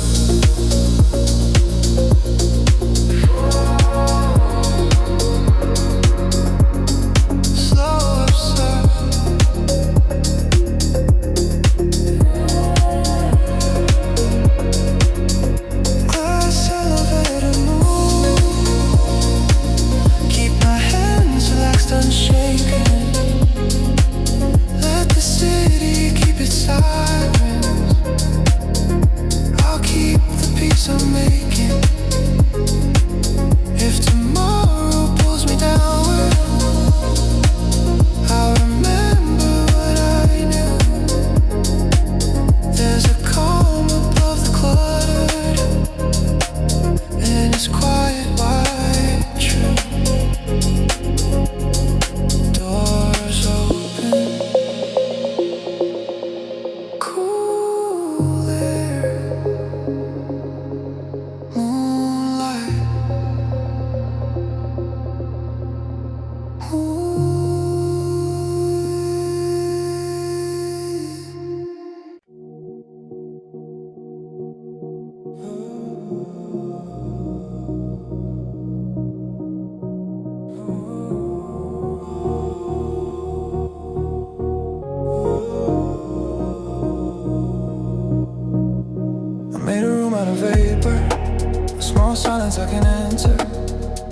Silence I can enter,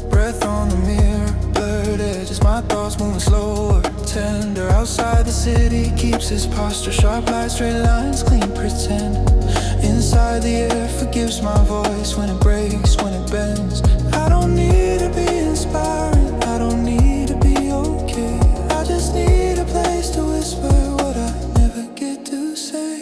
breath on the mirror, blurred edges, my thoughts moving slower, tender. Outside the city keeps his posture, sharp lights, straight lines, clean pretend. Inside the air forgives my voice when it breaks, when it bends. I don't need to be inspiring, I don't need to be okay, I just need a place to whisper what I never get to say.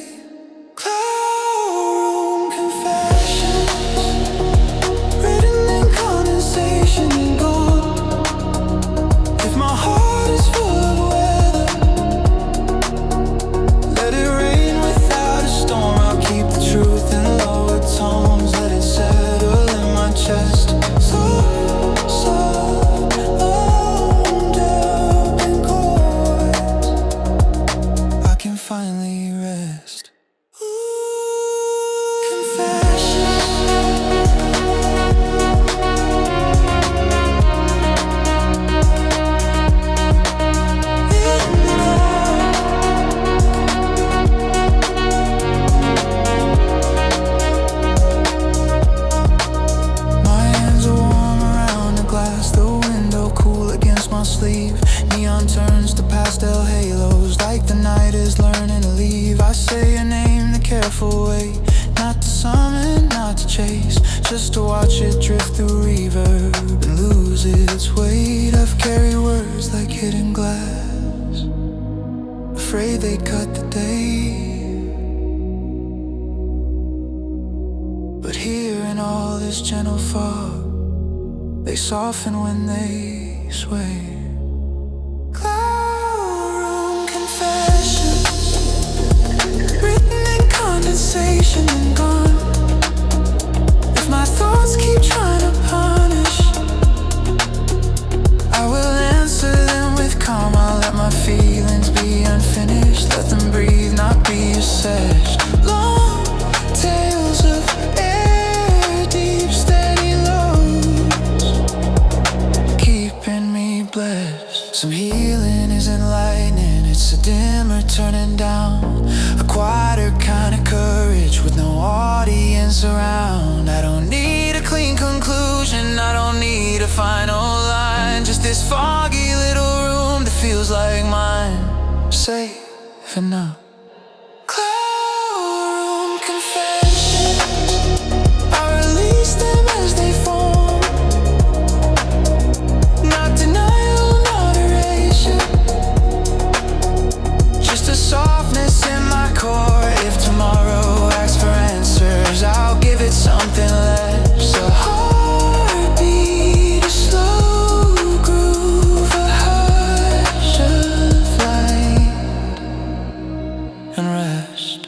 Just to watch it drift through reverb and lose its weight. I've carried words like hidden glass, afraid they cut the day. But here in all this gentle fog, they soften when they sway. Cloud room confessions, sensation and gone. If my thoughts keep trying to punish, I will answer them with calm. I'll let my feelings be unfinished. Let them breathe, not be assessed. Long tales of air, deep steady lows, keeping me blessed. Some healing is enlightening. It's a dimmer turning down, a quieter kind of courage with no audience around. I don't need a clean conclusion, I don't need a final line. Just this foggy little room that feels like mine. Safe enough. Cloud room confessions, I release them as they form. Not denial, not erasure, just a softness in my core. If tomorrow asks for answers, I'll give it something less. A heartbeat, a slow groove, a hush of light and rest.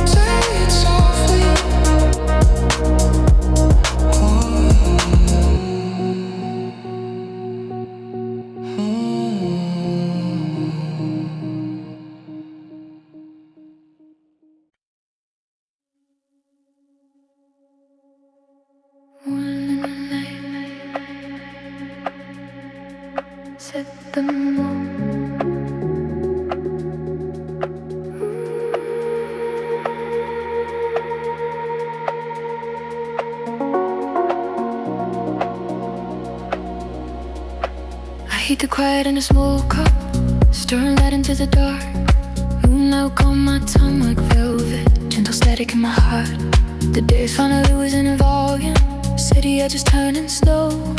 Say it softly. Set the mood. I heat the quiet in a small cup, stirring light into the dark. Moonlight on my tongue like velvet, gentle static in my heart. The days finally losing volume, city edges turning slow,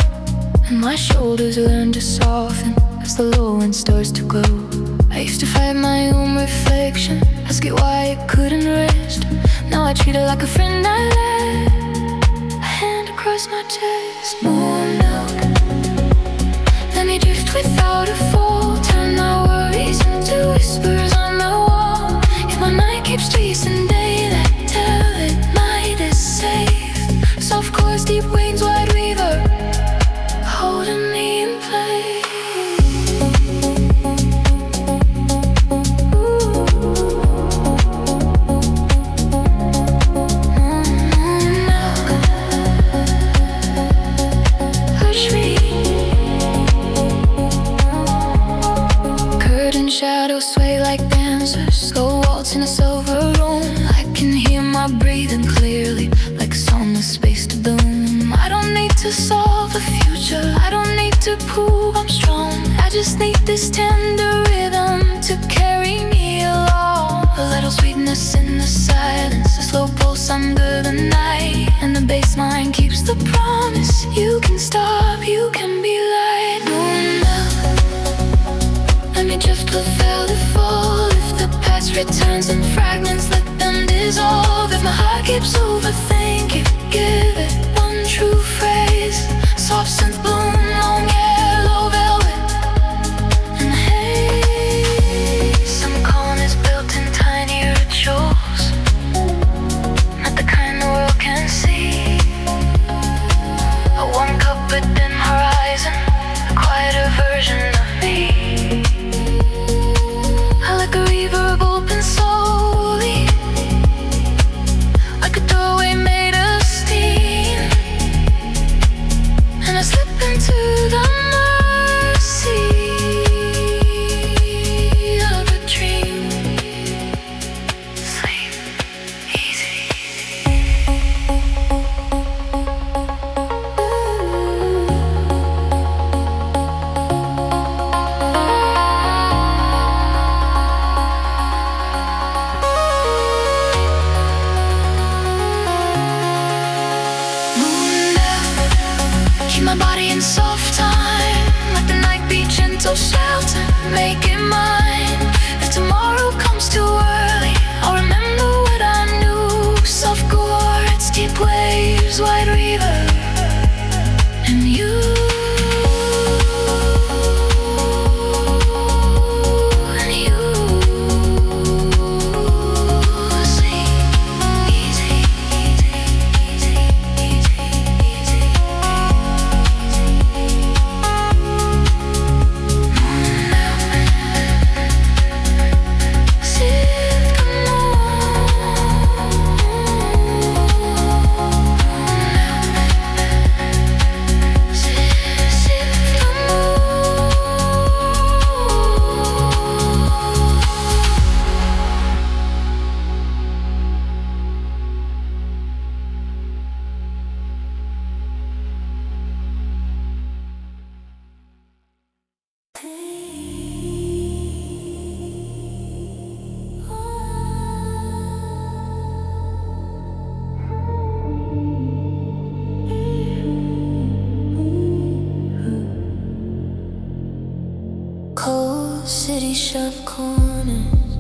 and my shoulders learn to soften as the low end starts to glow. I used to fight my own reflection, ask it why it couldn't rest. Now I treat it like a friend I let, a hand across my chest. Moon milk, let me drift without a fall. Turn our worries into whispers on the wall. If my mind keeps chasing daylight, tell it night is safe. Soft chords, deep wings, wide weaver, holding me in place. Hush me. Curtain shadows sway like dancers, slow waltz in a silver room. I can hear my breathing clearly, like a song with space to bloom. I don't need to solve the future, I don't need to prove I'm strong. I just need this tender rhythm to carry me along. A little sweetness in the silence, a slow pulse under the night, and the bass line keeps the promise. You can stop, you can be light. Moon milk, let me drift with velvet fall. If the past returns in fragments, let them dissolve. If my heart keeps overthinking, give it one true phrase. Soft synth bloom, long yellow velvet and haze. Some calm is built in tiny rituals, not the kind the world can see. A warm cup, a dim horizon, a quieter version of me. I like a reverb open slowly, like a doorway made of steam, and I slip into the mercy of a dream. Sleep easy. Keep my body in soft time, let the night be gentle shelter, make it mine. If tomorrow comes too early, I'll remember city sharp corners,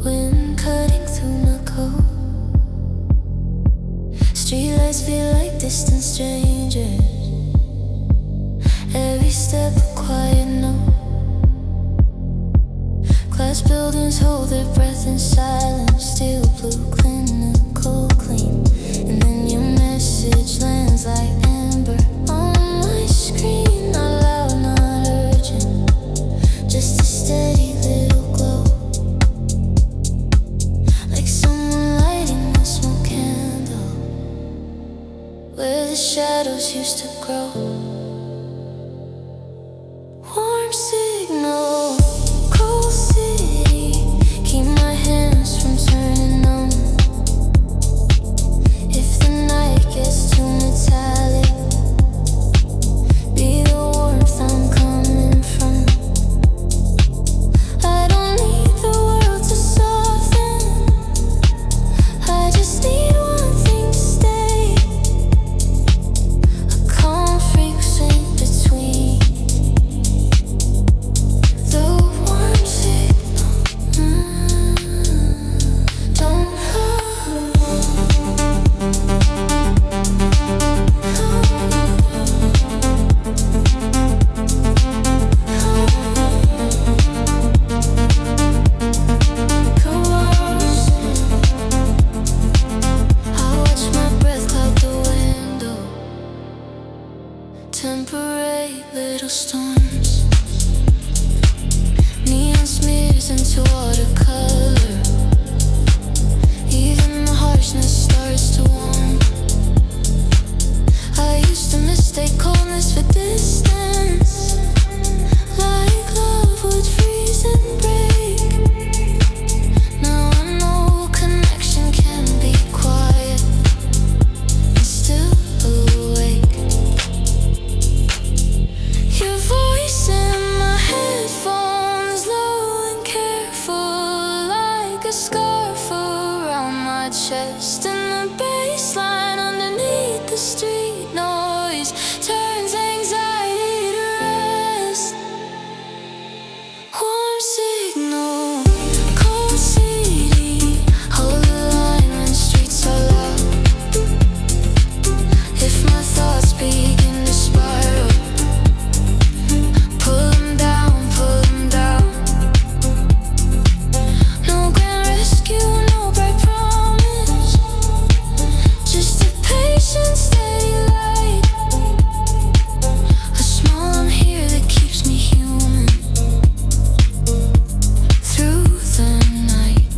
wind cutting through my coat. Streetlights feel like distant strangers, every step a quiet note. Glass buildings hold their breath in silence, steel blue clinical clean. And then your message lands like amber on my screen. Not loud, not urgent, just a steady little glow, like someone lighting a small candle where the shadows used to grow. Warm signal, cold city, keep my hands from turning numb. If the night gets too metallic, be the warmth I'm coming from. I don't need the world to soften, I just need one thing to stay, a calm frequency between the warm signal. Don't I watch my breath cloud the window, temporary little storms, neon smears into watercolor, even the harshness starts to warm. I used to mistake coldness for distance, like love would freeze and break. Now I know connection can be quiet and still awake. Your voice in my headphones, low and careful, like a scarf around my chest. And the bass line underneath the street noise turns anxiety to rest. Warm signal, cold city, hold the line when streets are loud. If my thoughts begin to spiral, pull them down, pull them down. No grand rescue, no bright promise, just a patient steady light, a small I'm here that keeps me human through the night.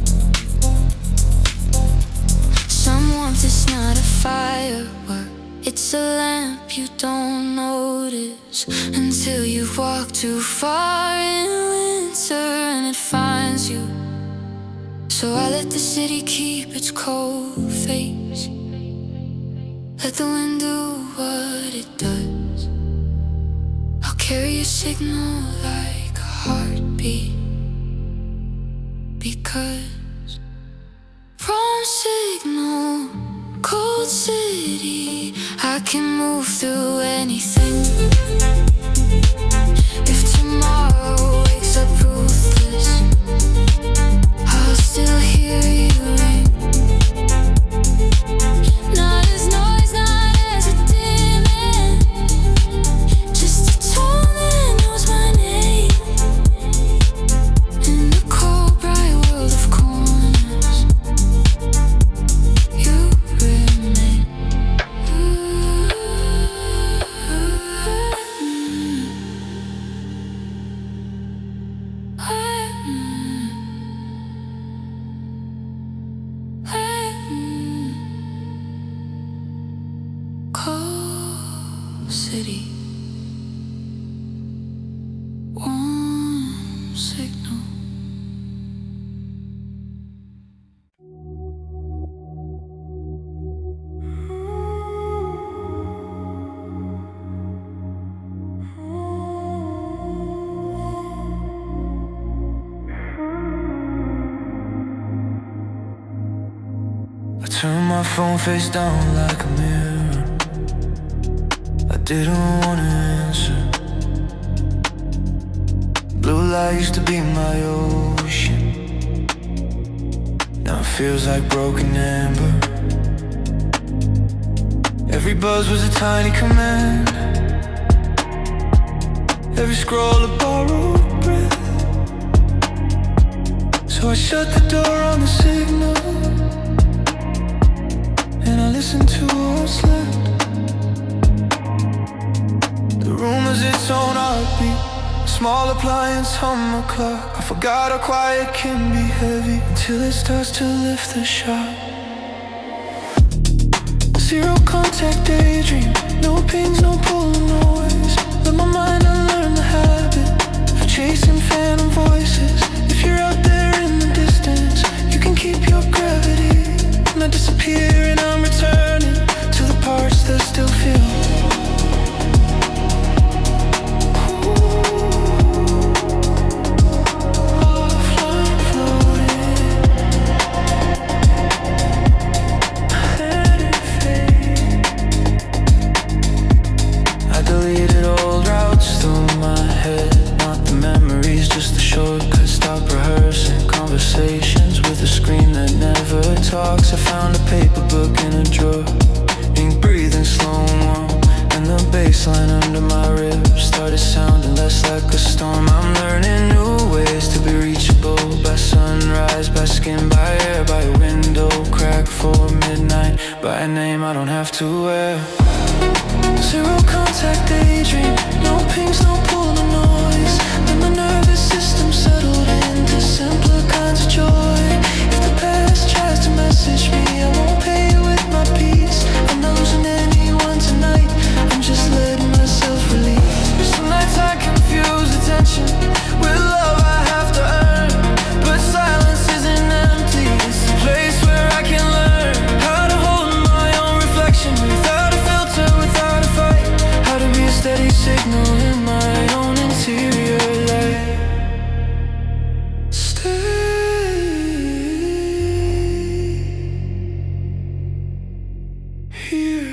Some warmth is not a firework, it's a lamp you don't notice until you've walked too far in winter and it finds you. So I let the city keep its cold face, let the wind do what it does. I'll carry a signal like a heartbeat, because wrong signal, cold city, I can move through anything. If tomorrow wakes up ruthless, I'll still hear you ring. Not as noise, not as a demon, just a tone that knows my name. In the cold, bright world of corners, you remain. Cold city, warm signal. I turned my phone face down like a mirror. I didn't wanna answer, Blue light used to be my ocean. Now it feels like broken amber. Every buzz was a tiny command. Every scroll a borrowed breath. So I shut the door on the signal, and I listened to what's left. The room is its own heartbeat. A small appliance on my clock. I forgot how quiet can be heavy until it starts to lift the shock. Zero contact daydream. No pings, no pull, no noise. Let my mind unlearn the habit of chasing phantom voices. If you're out there in the distance, you can keep your gravity. And I disappear and I'm returning to the parts that still feel. Offline floating. Let it fade. I deleted old routes through my head. Not the memories, just the shortcuts. Stop rehearsing conversations with a screen that never talks. I found a paper book in a drawer, ink breathing slow-mo, and the bass line under my ribs started sounding less like a storm. I'm learning new ways to be reachable by sunrise, by skin, by air, by window crack for midnight, by a name I don't have to wear. Zero contact daydream. No pings, no pull, no noise. Let my nervous system settled into simpler kinds of joy. If the past tries to message me, I won't pay it with my peace. I'm not losing anyone tonight, I'm just letting myself release. Some nights I confuse attention with love I have to earn, but silence isn't empty. It's a place where I can learn how to hold my own reflection without a filter, without a fight. How to be a steady signal in my own interior light. Stay here.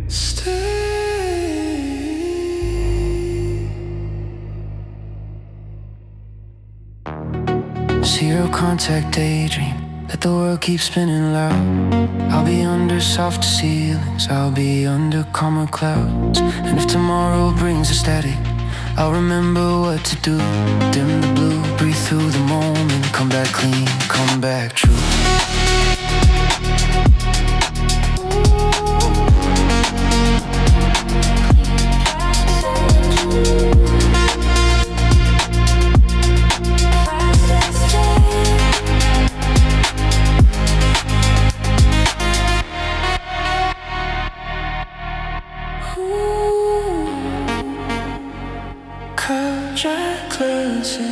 Stay. Zero contact daydream. Let the world keep spinning loud. I'll be under soft ceilings, I'll be under calmer clouds. And if tomorrow brings a static, I'll remember what to do. Dim the blue, breathe through the moment. Come back clean, come back true. Cause I close it.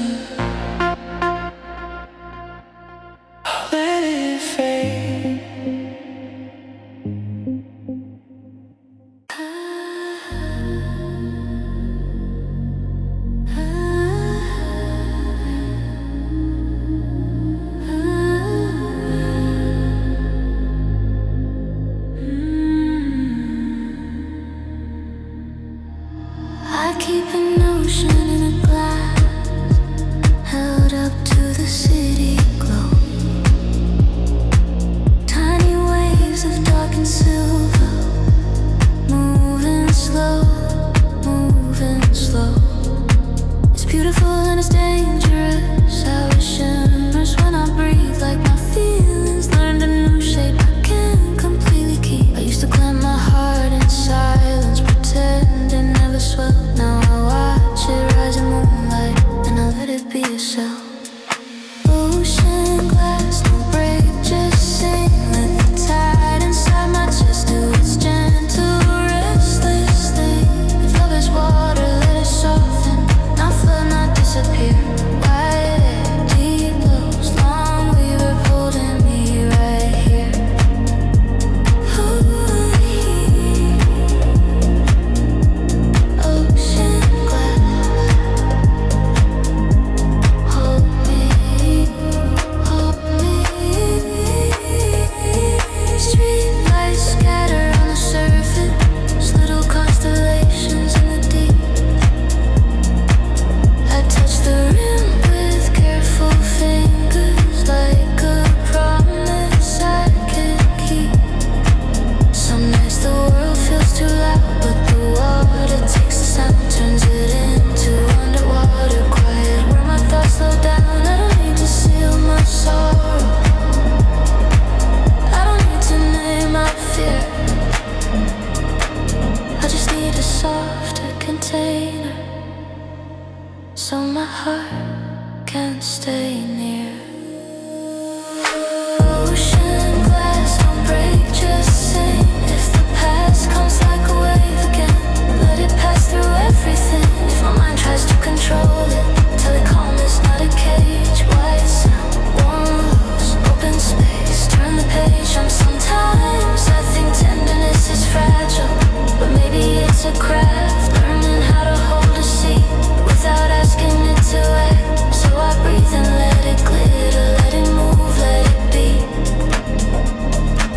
tries to control it. Telecom is not a cage. White sound, worn loose, open space. Turn the page. Sometimes I think tenderness is fragile, but maybe it's a craft. Learning how to hold a seat without asking it to act. So I breathe and let it glitter, let it move, let it be.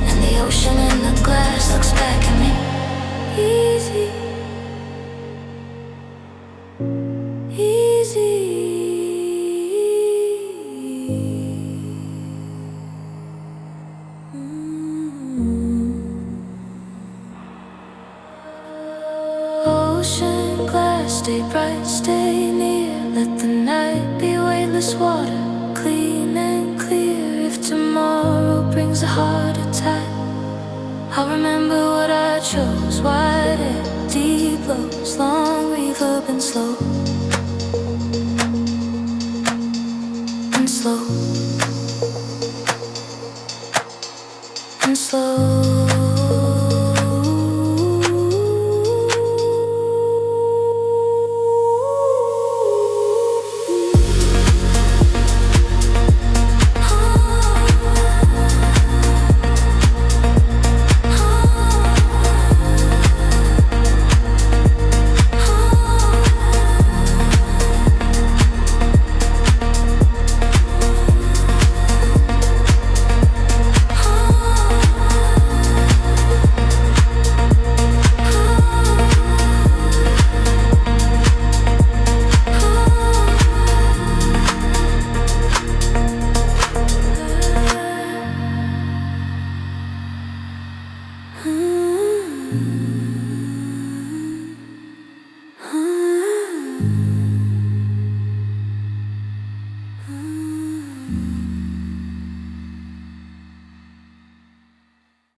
And the ocean in the glass looks back at me. Easy, easy. Ocean glass, stay bright, stay near. Let the night be weightless water, clean and clear. If tomorrow brings a heart attack, I'll remember what I chose. Wide air, deep lows, long reverb and slow. And slow. And slow.